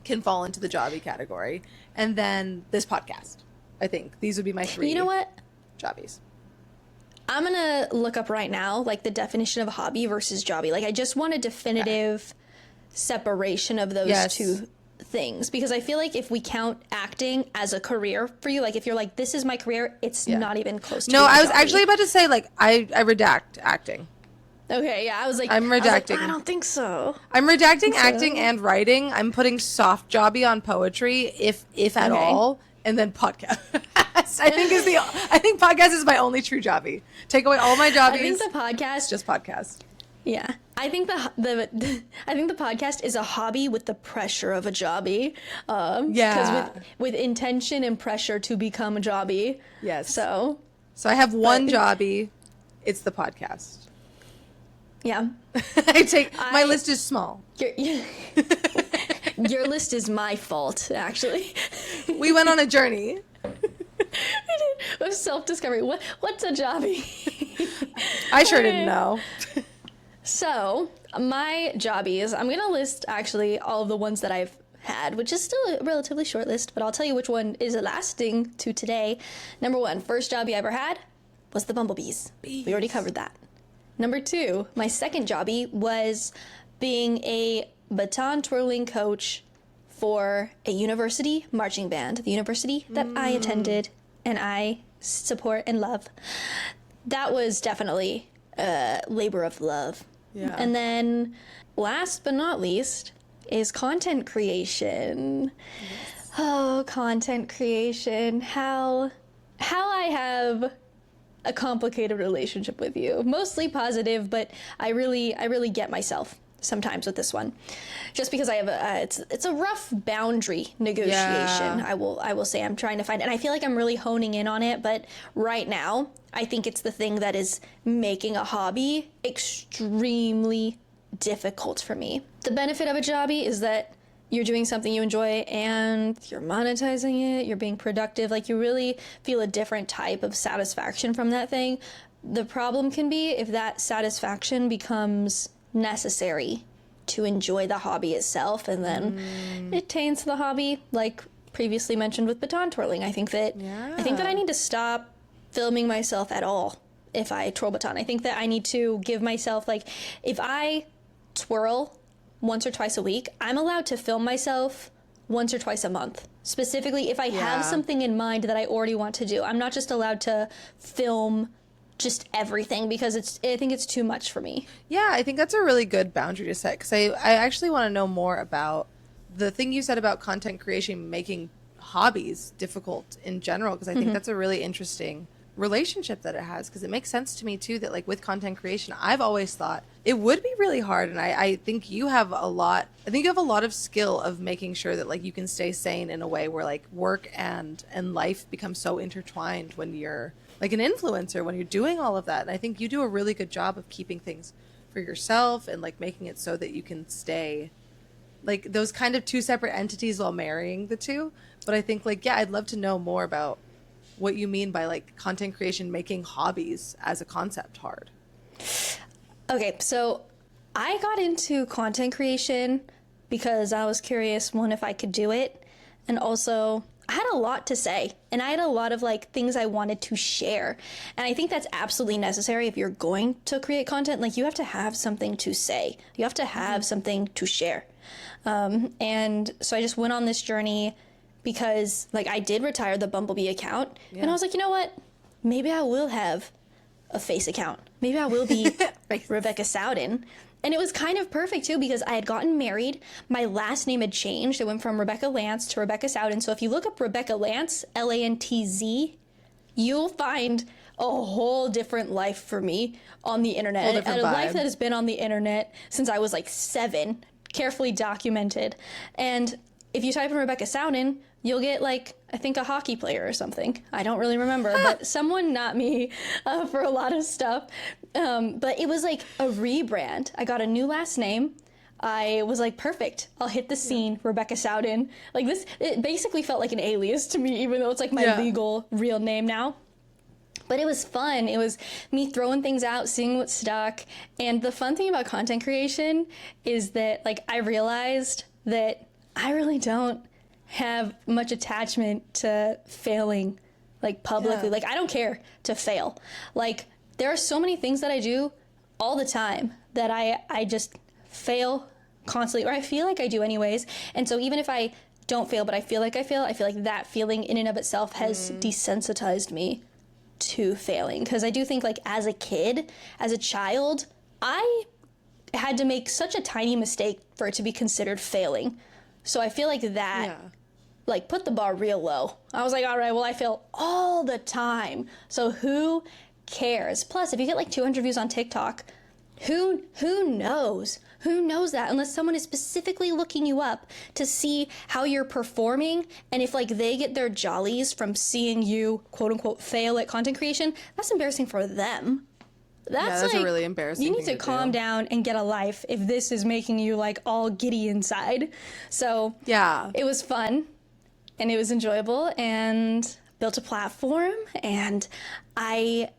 can fall into the jobby category. And then this podcast. I think these would be my three. You know what? Jobbies. I'm going to look up right now, like, the definition of a hobby versus jobby. Like, I just want a definitive separation of those two things, because I feel like if we count acting as a career for you, like, if you're like, this is my career, it's not even close to I was actually about to say, like, I redact acting. Okay, yeah, I was like, I'm redacting. I don't think so. I'm redacting acting and writing. I'm putting soft jobby on poetry, if at all, and then podcast. I think podcast is my only true jobby. Take away all my jobbies. I think the podcast, just podcast. Yeah, I think the podcast is a hobby with the pressure of a jobby. Because with intention and pressure to become a jobby. Yes. So I have one jobby. It's the podcast. Yeah. My list is small. Your list is my fault, actually. We went on a journey. It was self-discovery. What's a jobby? I sure didn't know. So, my jobbies, I'm going to list actually all of the ones that I've had, which is still a relatively short list, but I'll tell you which one is lasting to today. Number 1, first jobby I ever had was the bumblebees. We already covered that. Number 2, my second jobby was being a baton twirling coach for a university marching band, the university that I attended and I support and love. That was definitely a labor of love. Yeah. And then last but not least is content creation. Yes. Oh, content creation. How I have a complicated relationship with you. Mostly positive, but I really get myself sometimes with this one, just because I have it's a rough boundary negotiation. Yeah. I will say I'm trying to find, and I feel like I'm really honing in on it, but right now I think it's the thing that is making a hobby extremely difficult for me. The benefit of a jobby is that you're doing something you enjoy and you're monetizing it, you're being productive, like you really feel a different type of satisfaction from that thing. The problem can be if that satisfaction becomes necessary to enjoy the hobby itself, and then it taints the hobby, like previously mentioned with baton twirling. I think that I need to stop filming myself at all if I twirl baton. I think that I need to give myself, like, if I twirl once or twice a week, I'm allowed to film myself once or twice a month. Specifically, if I have something in mind that I already want to do. I'm not just allowed to film just everything because I think it's too much for me. Yeah, I think that's a really good boundary to set, because I actually want to know more about the thing you said about content creation making hobbies difficult in general, because I think that's a really interesting relationship that it has, because it makes sense to me too that like with content creation I've always thought it would be really hard, and I think you have a lot of skill of making sure that like you can stay sane in a way where like work and life become so intertwined when you're like an influencer, when you're doing all of that. And I think you do a really good job of keeping things for yourself and like making it so that you can stay like those kind of two separate entities while marrying the two. But I think like, yeah, I'd love to know more about what you mean by like content creation making hobbies as a concept hard. Okay, so I got into content creation because I was curious, one, if I could do it, and also I had a lot to say, and I had a lot of like things I wanted to share. And I think that's absolutely necessary if you're going to create content. Like, you have to have something to say. You have to have something to share. And so I just went on this journey because like I did retire the Bumblebee account, and I was like, you know what? Maybe I will have a face account. Maybe I will be Rebecca Sowden. And it was kind of perfect too, because I had gotten married. My last name had changed. It went from Rebecca Lance to Rebecca Sowden. So if you look up Rebecca Lance, Lantz, you'll find a whole different life for me on the internet. And a life that has been on the internet since I was like 7, carefully documented. And if you type in Rebecca Sowden, you'll get like, I think a hockey player or something. I don't really remember, but someone, not me, for a lot of stuff. But it was like a rebrand. I got a new last name. I was like, perfect. I'll hit the scene, Rebecca Sowden. Like this, it basically felt like an alias to me, even though it's like my legal real name now. But it was fun. It was me throwing things out, seeing what stuck. And the fun thing about content creation is that like I realized that I really don't have much attachment to failing like publicly. Like I don't care to fail. Like there are so many things that I do all the time that I just fail constantly, or I feel like I do anyways. And so even if I don't fail, but I feel like that feeling in and of itself has desensitized me to failing. Because I do think like as a kid, as a child, I had to make such a tiny mistake for it to be considered failing. So I feel like that like put the bar real low. I was like, all right, well, I fail all the time. So who cares? Plus, if you get like 200 views on TikTok, who knows? Who knows that unless someone is specifically looking you up to see how you're performing, and if like they get their jollies from seeing you quote unquote fail at content creation, that's embarrassing for them. That's like, a really embarrassing you need to calm down and get a life if this is making you like all giddy inside. So yeah, it was fun and it was enjoyable, and built a platform, and I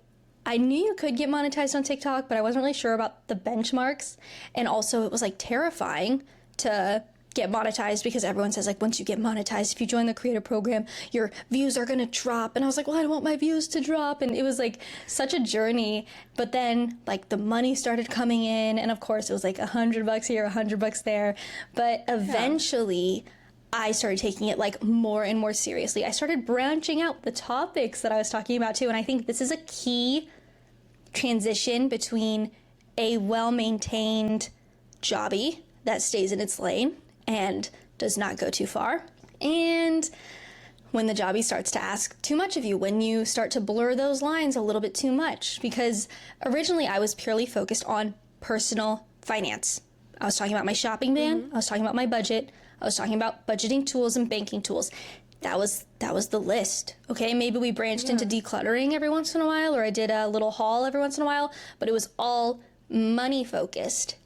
knew you could get monetized on TikTok, but I wasn't really sure about the benchmarks. And also it was like terrifying to get monetized because everyone says like once you get monetized, if you join the creator program, your views are going to drop. And I was like, well, I don't want my views to drop. And it was like such a journey. But then like the money started coming in, and of course it was like $100 here, $100 there. But eventually I started taking it like more and more seriously. I started branching out the topics that I was talking about too. And I think this is a key transition between a well-maintained jobby that stays in its lane and does not go too far, and when the jobby starts to ask too much of you, when you start to blur those lines a little bit too much. Because originally I was purely focused on personal finance. I was talking about my shopping ban, I was talking about my budget, I was talking about budgeting tools and banking tools. That was the list. Okay, maybe we branched into decluttering every once in a while, or I did a little haul every once in a while, but it was all money focused.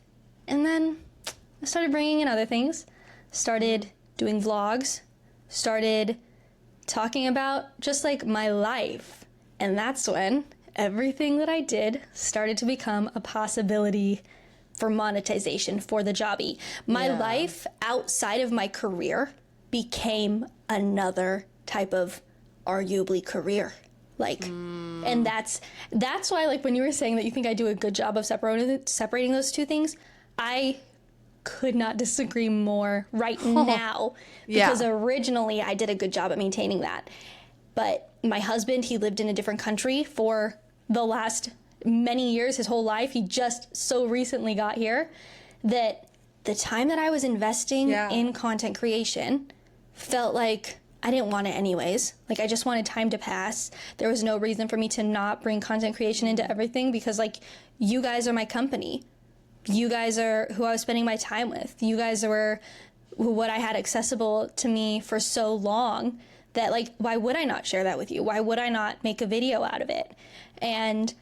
And then I started bringing in other things, started doing vlogs, started talking about just like my life. And that's when everything that I did started to become a possibility for monetization for the jobby. My life outside of my career became another type of arguably career. Like, and that's why, like, when you were saying that you think I do a good job of separating those two things, I could not disagree more right now, because originally I did a good job at maintaining that. But my husband, he lived in a different country for the last many years, his whole life. He just so recently got here that the time that I was investing in content creation felt like I didn't want it anyways. Like, I just wanted time to pass. There was no reason for me to not bring content creation into everything, because, like, you guys are my company. You guys are who I was spending my time with. You guys were what I had accessible to me for so long that, like, why would I not share that with you? Why would I not make a video out of it? And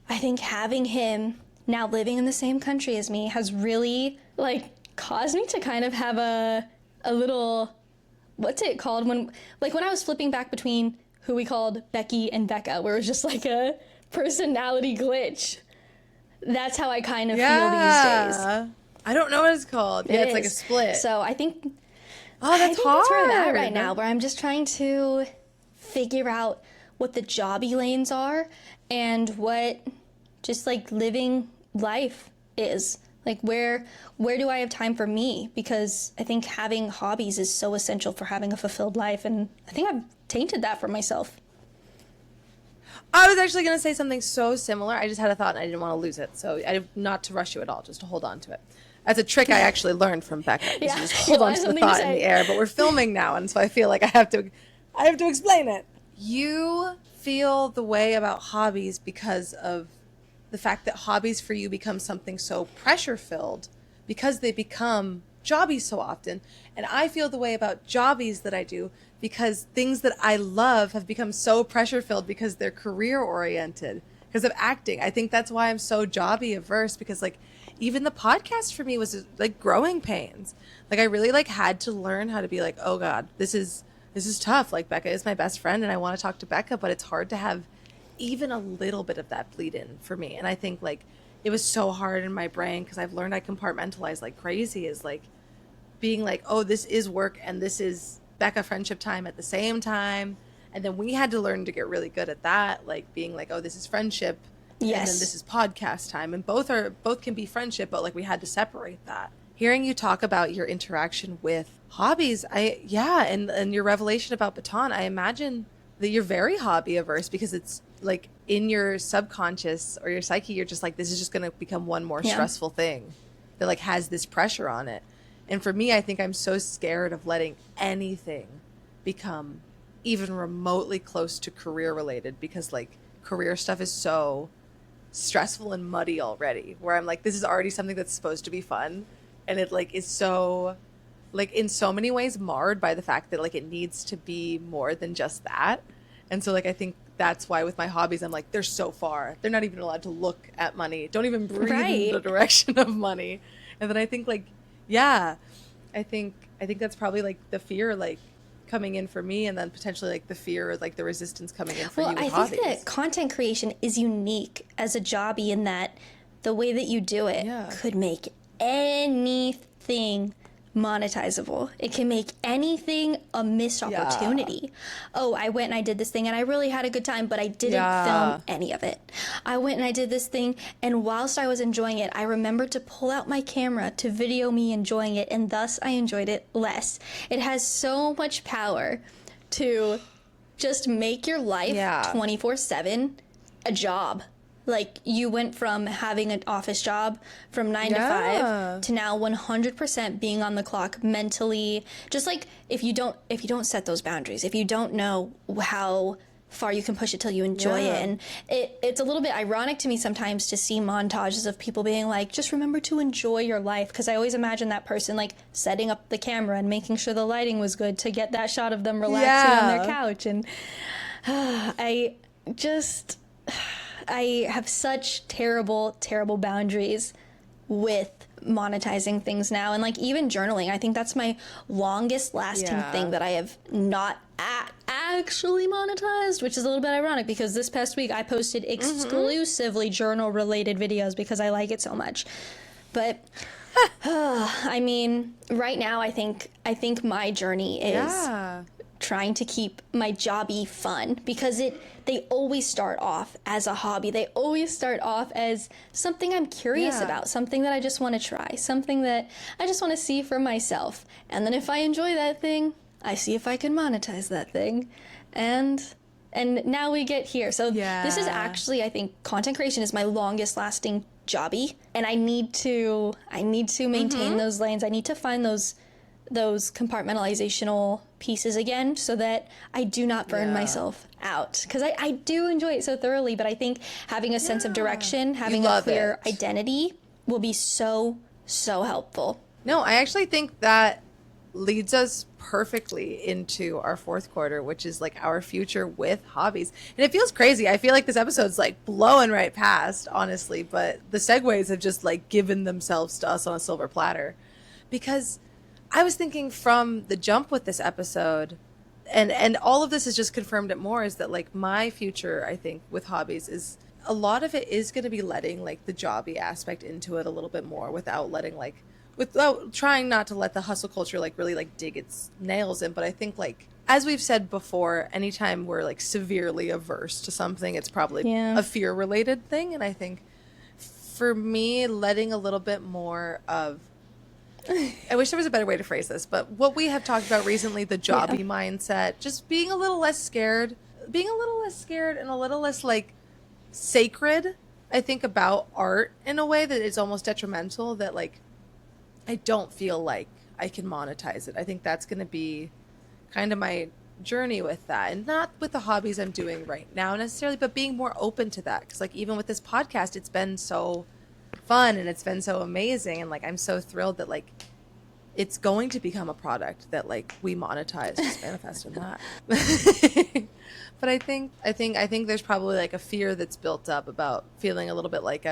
I think having him now living in the same country as me has really, like, caused me to kind of have a little, what's it called? When I was flipping back between who we called Becky and Becca, where it was just like a personality glitch. That's how I kind of feel these days. I don't know what it's called. It's like a split. So I think, that's hard. That's where I'm at right now, where I'm just trying to figure out what the jobby lanes are and what just, like, living life is. Like, where do I have time for me? Because I think having hobbies is so essential for having a fulfilled life, and I think I've tainted that for myself. I was actually going to say something so similar. I just had a thought and I didn't want to lose it. So not to rush you at all, just to hold on to it. That's a trick I actually learned from Becca. You just hold on to the thought in the air. But we're filming now, and so I feel like I have to explain it. You feel the way about hobbies because of the fact that hobbies for you become something so pressure-filled because they become jobbies so often. And I feel the way about jobbies that I do because things that I love have become so pressure-filled because they're career-oriented, because of acting. I think that's why I'm so jobby averse, because, like, even the podcast for me was, like, growing pains. Like, I really, like, had to learn how to be like, oh God, this is tough. Like, Becca is my best friend and I want to talk to Becca, but it's hard to have even a little bit of that bleed in for me. And I think, like, it was so hard in my brain because I've learned I compartmentalize like crazy, is like being like, oh, this is work and this is Becca friendship time at the same time. And then we had to learn to get really good at that, like being like, oh, this is friendship, and then this is podcast time, and both can be friendship, but, like, we had to separate that. Hearing you talk about your interaction with hobbies, and your revelation about baton, I imagine that you're very hobby averse because it's like in your subconscious or your psyche, you're just like, this is just going to become one more stressful thing that, like, has this pressure on it. And for me, I think I'm so scared of letting anything become even remotely close to career related, because, like, career stuff is so stressful and muddy already, where I'm like, this is already something that's supposed to be fun, and it, like, is so, like, in so many ways marred by the fact that, like, it needs to be more than just that. And so, like, I think that's why with my hobbies, I'm like, they're so far, they're not even allowed to look at money, don't even breathe in the direction of money. And then I think, like, I think that's probably, like, the fear, like, coming in for me, and then potentially, like, the fear, like, the resistance coming in for you with hobbies. Well, I think that content creation is unique as a jobby in that the way that you do it could make anything monetizable. It can make anything a missed opportunity. Oh, I went and I did this thing and I really had a good time, but I didn't film any of it. I went and I did this thing, and whilst I was enjoying it, I remembered to pull out my camera to video me enjoying it, and thus I enjoyed it less. It has so much power to just make your life 24/7 a job. Like, you went from having an office job from 9 to 5 to now 100% being on the clock mentally. Just, like, if you don't set those boundaries, if you don't know how far you can push it till you enjoy it. And it's a little bit ironic to me sometimes to see montages of people being like, just remember to enjoy your life, because I always imagine that person, like, setting up the camera and making sure the lighting was good to get that shot of them relaxing on their couch. And I have such terrible boundaries with monetizing things now. And, like, even journaling, I think that's my longest lasting thing that I have not actually monetized, which is a little bit ironic because this past week I posted exclusively journal related videos because I like it so much. But I mean, right now I think my journey is trying to keep my jobby fun, because they always start off as a hobby. They always start off as something I'm curious about, something that I just want to try, something that I just want to see for myself. And then if I enjoy that thing, I see if I can monetize that thing. And now we get here. So this is actually, I think, content creation is my longest lasting jobby, and I need to maintain those lanes. I need to find those compartmentalizational pieces again, so that I do not burn myself out, because I do enjoy it so thoroughly. But I think having a sense of direction, having a clear identity will be so helpful. No, I actually think that leads us perfectly into our fourth quarter, which is like our future with hobbies. And it feels crazy. I feel like this episode's like blowing right past, honestly, but the segues have just like given themselves to us on a silver platter. Because I was thinking from the jump with this episode, and all of this has just confirmed it more, is that like my future, I think, with hobbies is a lot of it is going to be letting like the jobby aspect into it a little bit more, without trying not to let the hustle culture like really like dig its nails in. But I think, like, as we've said before, anytime we're like severely averse to something, it's probably a fear related thing. And I think for me, letting a little bit more of, I wish there was a better way to phrase this, but what we have talked about recently, the jobby mindset, just being a little less scared and a little less like sacred, I think, about art in a way that is almost detrimental, that like I don't feel like I can monetize it. I think that's going to be kind of my journey with that, and not with the hobbies I'm doing right now necessarily, but being more open to that. Because like even with this podcast, it's been so fun and it's been so amazing, and like I'm so thrilled that like it's going to become a product that like we monetize, just manifest in that. But I think there's probably like a fear that's built up about feeling a little bit like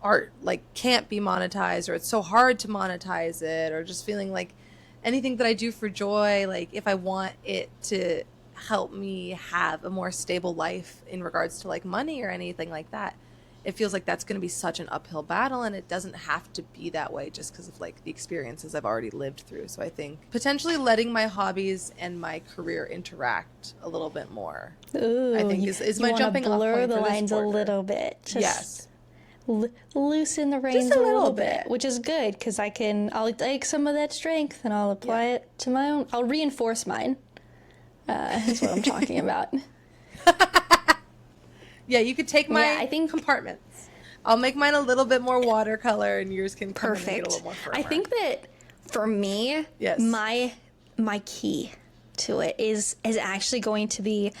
art like can't be monetized, or it's so hard to monetize it, or just feeling like anything that I do for joy, like if I want it to help me have a more stable life in regards to like money or anything like that, it feels like that's going to be such an uphill battle, and it doesn't have to be that way just because of like the experiences I've already lived through. So I think potentially letting my hobbies and my career interact a little bit more, Ooh, I think is my jumping off point blur for the this lines quarter. a little bit. Yes. Loosen the reins Just a a little little bit. bit, which is good, because I'll take some of that strength and I'll apply it to my own. I'll reinforce mine. Is what I'm talking about. Yeah, you could take my I think compartments. I'll make mine a little bit more watercolor, and yours can come in and get a perfect. little more firmer. I think that for me, Yes. my key to it is actually going to be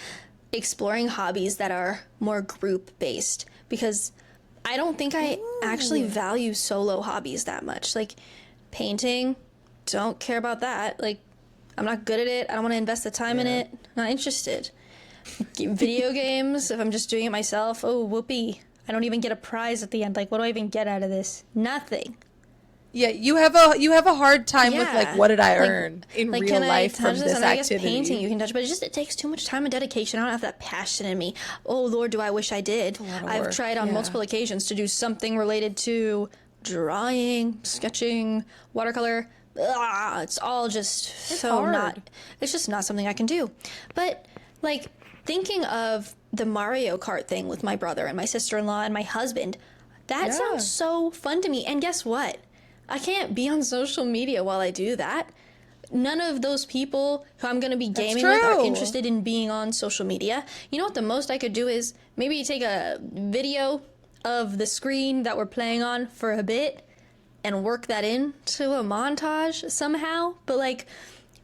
exploring hobbies that are more group based, because I don't think I actually value solo hobbies that much. Like painting, don't care about that. Like I'm not good at it. I don't want to invest the time in it. Not interested. Video games, if I'm just doing it myself, oh whoopee. I don't even get a prize at the end. Like what do I even get out of this? Nothing. Yeah, you have a hard time with like, what did I earn in like, real can life I touch from this? this And I guess activity? painting you can touch, but it takes too much time and dedication. I don't have that passion in me. Oh Lord, do I wish I did. I've work. tried on multiple occasions to do something related to drawing, sketching, watercolor. It's all just hard. it's just not something I can do. But like thinking of the Mario Kart thing with my brother and my sister-in-law and my husband, that sounds so fun to me. And guess what? I can't be on social media while I do that. None of those people who I'm going to be gaming with are interested in being on social media. You know what the most I could do is maybe take a video of the screen that we're playing on for a bit and work that into a montage somehow. But like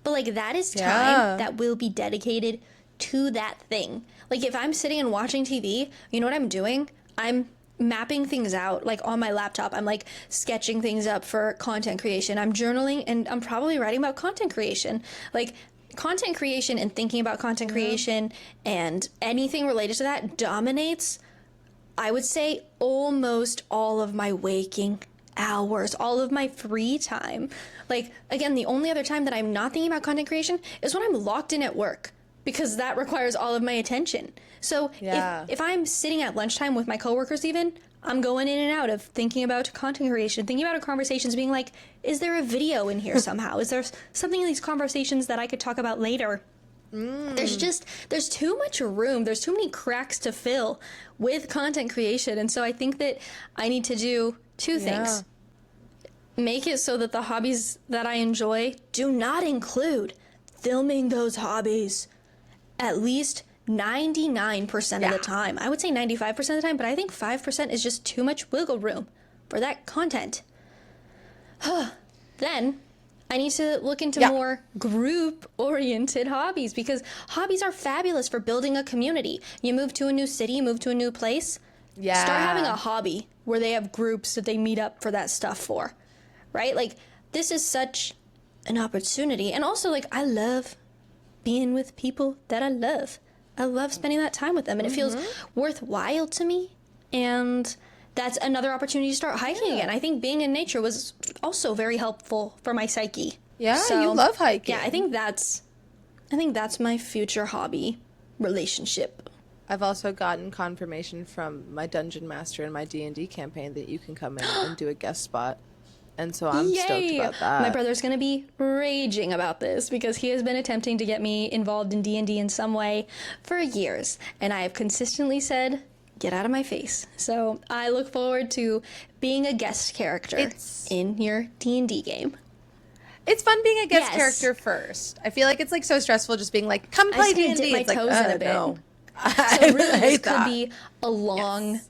that is time that will be dedicated to that thing. Like if I'm sitting and watching TV, you know what I'm doing? I'm mapping things out like on my laptop. I'm like sketching things up for content creation. I'm journaling, and I'm probably writing about content creation. Like content creation and thinking about content creation and anything related to that dominates, I would say, almost all of my waking hours, all of my free time. Like again, the only other time that I'm not thinking about content creation is when I'm locked in at work, because that requires all of my attention. So if I'm sitting at lunchtime with my coworkers even, I'm going in and out of thinking about content creation, thinking about conversations, being like, is there a video in here somehow? Is there something in these conversations that I could talk about later? There's too much room. There's too many cracks to fill with content creation. And so I think that I need to do two things. Make it so that the hobbies that I enjoy do not include filming those hobbies at least 99% of the time. I would say 95% of the time, but I think 5% is just too much wiggle room for that content. Then I need to look into more group-oriented hobbies, because hobbies are fabulous for building a community. You move to a new city, you move to a new place. Start having a hobby where they have groups that they meet up for that stuff for, right? Like, this is such an opportunity. And also, like, I love being with people that I love. I love spending that time with them, and it feels worthwhile to me. And that's another opportunity to start hiking again. I think being in nature was also very helpful for my psyche. Yeah, so, you love hiking. Yeah, I think that's my future hobby relationship. I've also gotten confirmation from my dungeon master in my D&D campaign that you can come in and do a guest spot. And so I'm stoked about that. My brother's going to be raging about this because he has been attempting to get me involved in D&D in some way for years. And I have consistently said, get out of my face. So I look forward to being a guest character in your D&D game. It's fun being a guest character first. I feel like it's like so stressful just being like, come play D&D. Dip my it's toes like, in a bit. no. So really this could be a long,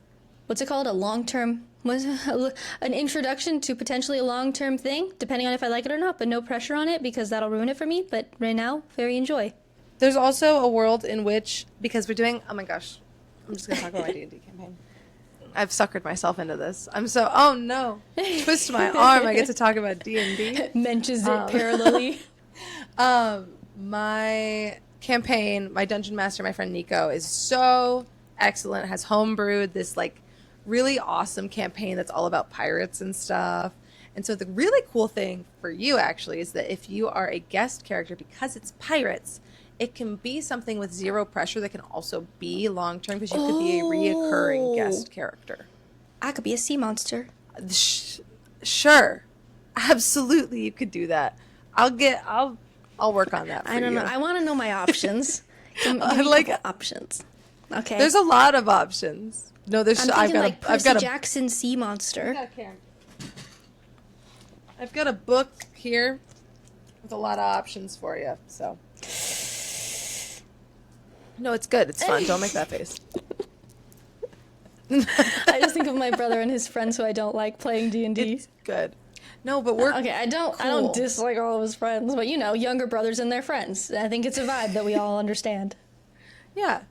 what's it called? A long-term, an introduction to potentially a long-term thing, depending on if I like it or not, but no pressure on it because that'll ruin it for me. But right now, very enjoy. There's also a world in which, because we're doing, oh my gosh, I'm just going to talk about my D&D campaign. I've suckered myself into this. I'm so, oh no, twist my arm, I get to talk about D&D. Mentions it parallelly. My campaign, my dungeon master, my friend Nico, is so excellent, has homebrewed this like really awesome campaign that's all about pirates and stuff. And so the really cool thing for you actually is that if you are a guest character, because it's pirates, it can be something with zero pressure that can also be long-term, because you could be a reoccurring guest character. I could be a sea monster. Sure. Absolutely, you could do that. I'll work on that for you. I don't know. I want to know my options. Give me like options. Okay. There's a lot of options. No, there's. I've got Percy Jackson sea monster. I've got a book here with a lot of options for you. So. No, it's good. It's fun. Don't make that face. I just think of my brother and his friends who I don't like playing D&D. It's good. No, but we're okay. I don't dislike all of his friends, but you know, younger brothers and their friends. I think it's a vibe that we all understand. Yeah.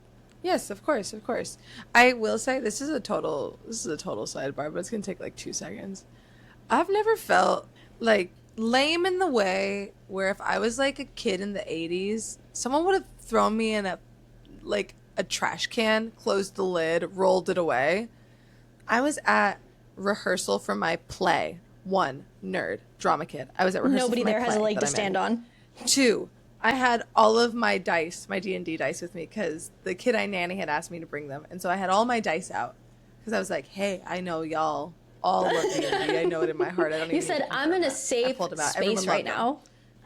Yes, of course, of course. I will say this is a total sidebar, but it's gonna take like 2 seconds. I've never felt like lame in the way where if I was like a kid in the 80s, someone would have thrown me in a trash can, closed the lid, rolled it away. I was at rehearsal for my play. 1, nerd, drama kid. I was at rehearsal. Nobody for my there has a leg to stand on. 2, I had all of my dice, my D&D dice with me because the kid I nanny had asked me to bring them. And so I had all my dice out because I was like, hey, I know y'all all love D&D. I know it in my heart. I don't even. You said, I'm in a safe space right now.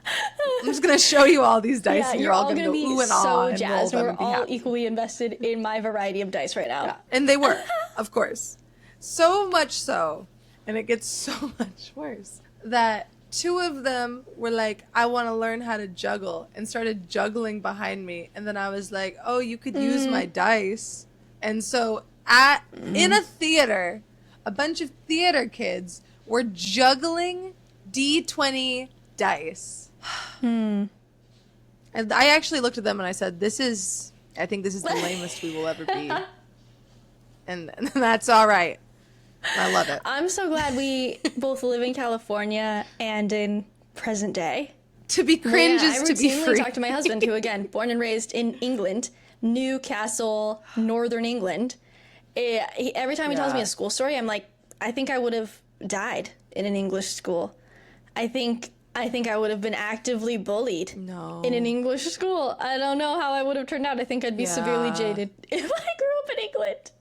I'm just going to show you all these dice, yeah, and you're all going to be ooh and so ah and jazzed. roll them We're and be all happy. equally invested in my variety of dice right now. Yeah. And they were, of course. So much so, and it gets so much worse, that 2 of them were like, I want to learn how to juggle, and started juggling behind me. And then I was like, oh, you could use my dice. And so in a theater, a bunch of theater kids were juggling D20 dice. And I actually looked at them and I said, I think this is the lamest we will ever be. And that's all right. I love it. I'm so glad we both live in California and in present day. To be cringe is to be free. I routinely talk to my husband, who, again, born and raised in England, Newcastle, Northern England. Every time he tells me a school story, I'm like, I think I would have died in an English school. I think I would have been actively bullied in an English school. I don't know how I would have turned out. I think I'd be severely jaded if I grew up in England.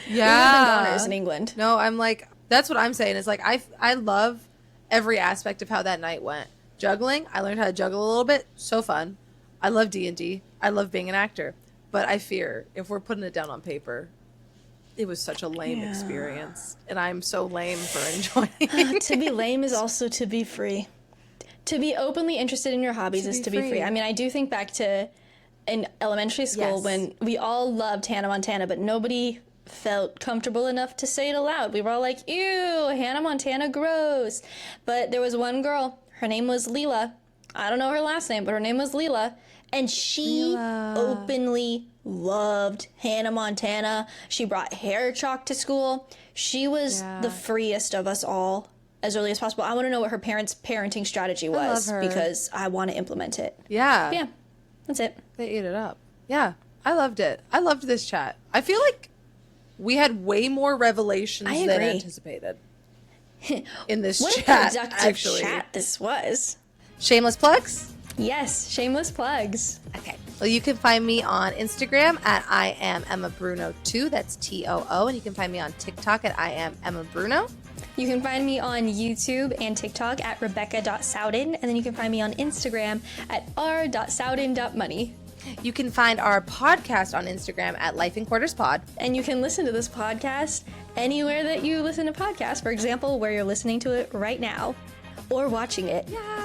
Yeah. We live in goners in England. No, I'm like, that's what I'm saying. Is like, I love every aspect of how that night went. Juggling, I learned how to juggle a little bit. So fun. I love D&D. I love being an actor. But I fear if we're putting it down on paper, it was such a lame experience. And I'm so lame for enjoying it. To be lame is also to be free. To be openly interested in your hobbies is to be free. I mean, I do think back to in elementary school when we all loved Hannah Montana, but nobody felt comfortable enough to say it aloud. We were all like, ew, Hannah Montana, gross. But there was one girl, her name was Leela. I don't know her last name, but her name was Leela. And she openly loved Hannah Montana. She brought hair chalk to school. She was the freest of us all as early as possible. I want to know what her parents' parenting strategy was because I want to implement it. Yeah. But yeah, that's it. They ate it up. Yeah. I loved it. I loved this chat. I feel like we had way more revelations than anticipated in this what chat. What a productive chat this was. Shameless plugs? Yes, shameless plugs. Okay. Well, you can find me on Instagram at I am Emma Bruno 2. That's TOO. And you can find me on TikTok at I am Emma Bruno. You can find me on YouTube and TikTok at rebecca.sowden. And then you can find me on Instagram at r.sowden.money. You can find our podcast on Instagram at Life in Quarters Pod. And you can listen to this podcast anywhere that you listen to podcasts. For example, where you're listening to it right now or watching it. Yeah.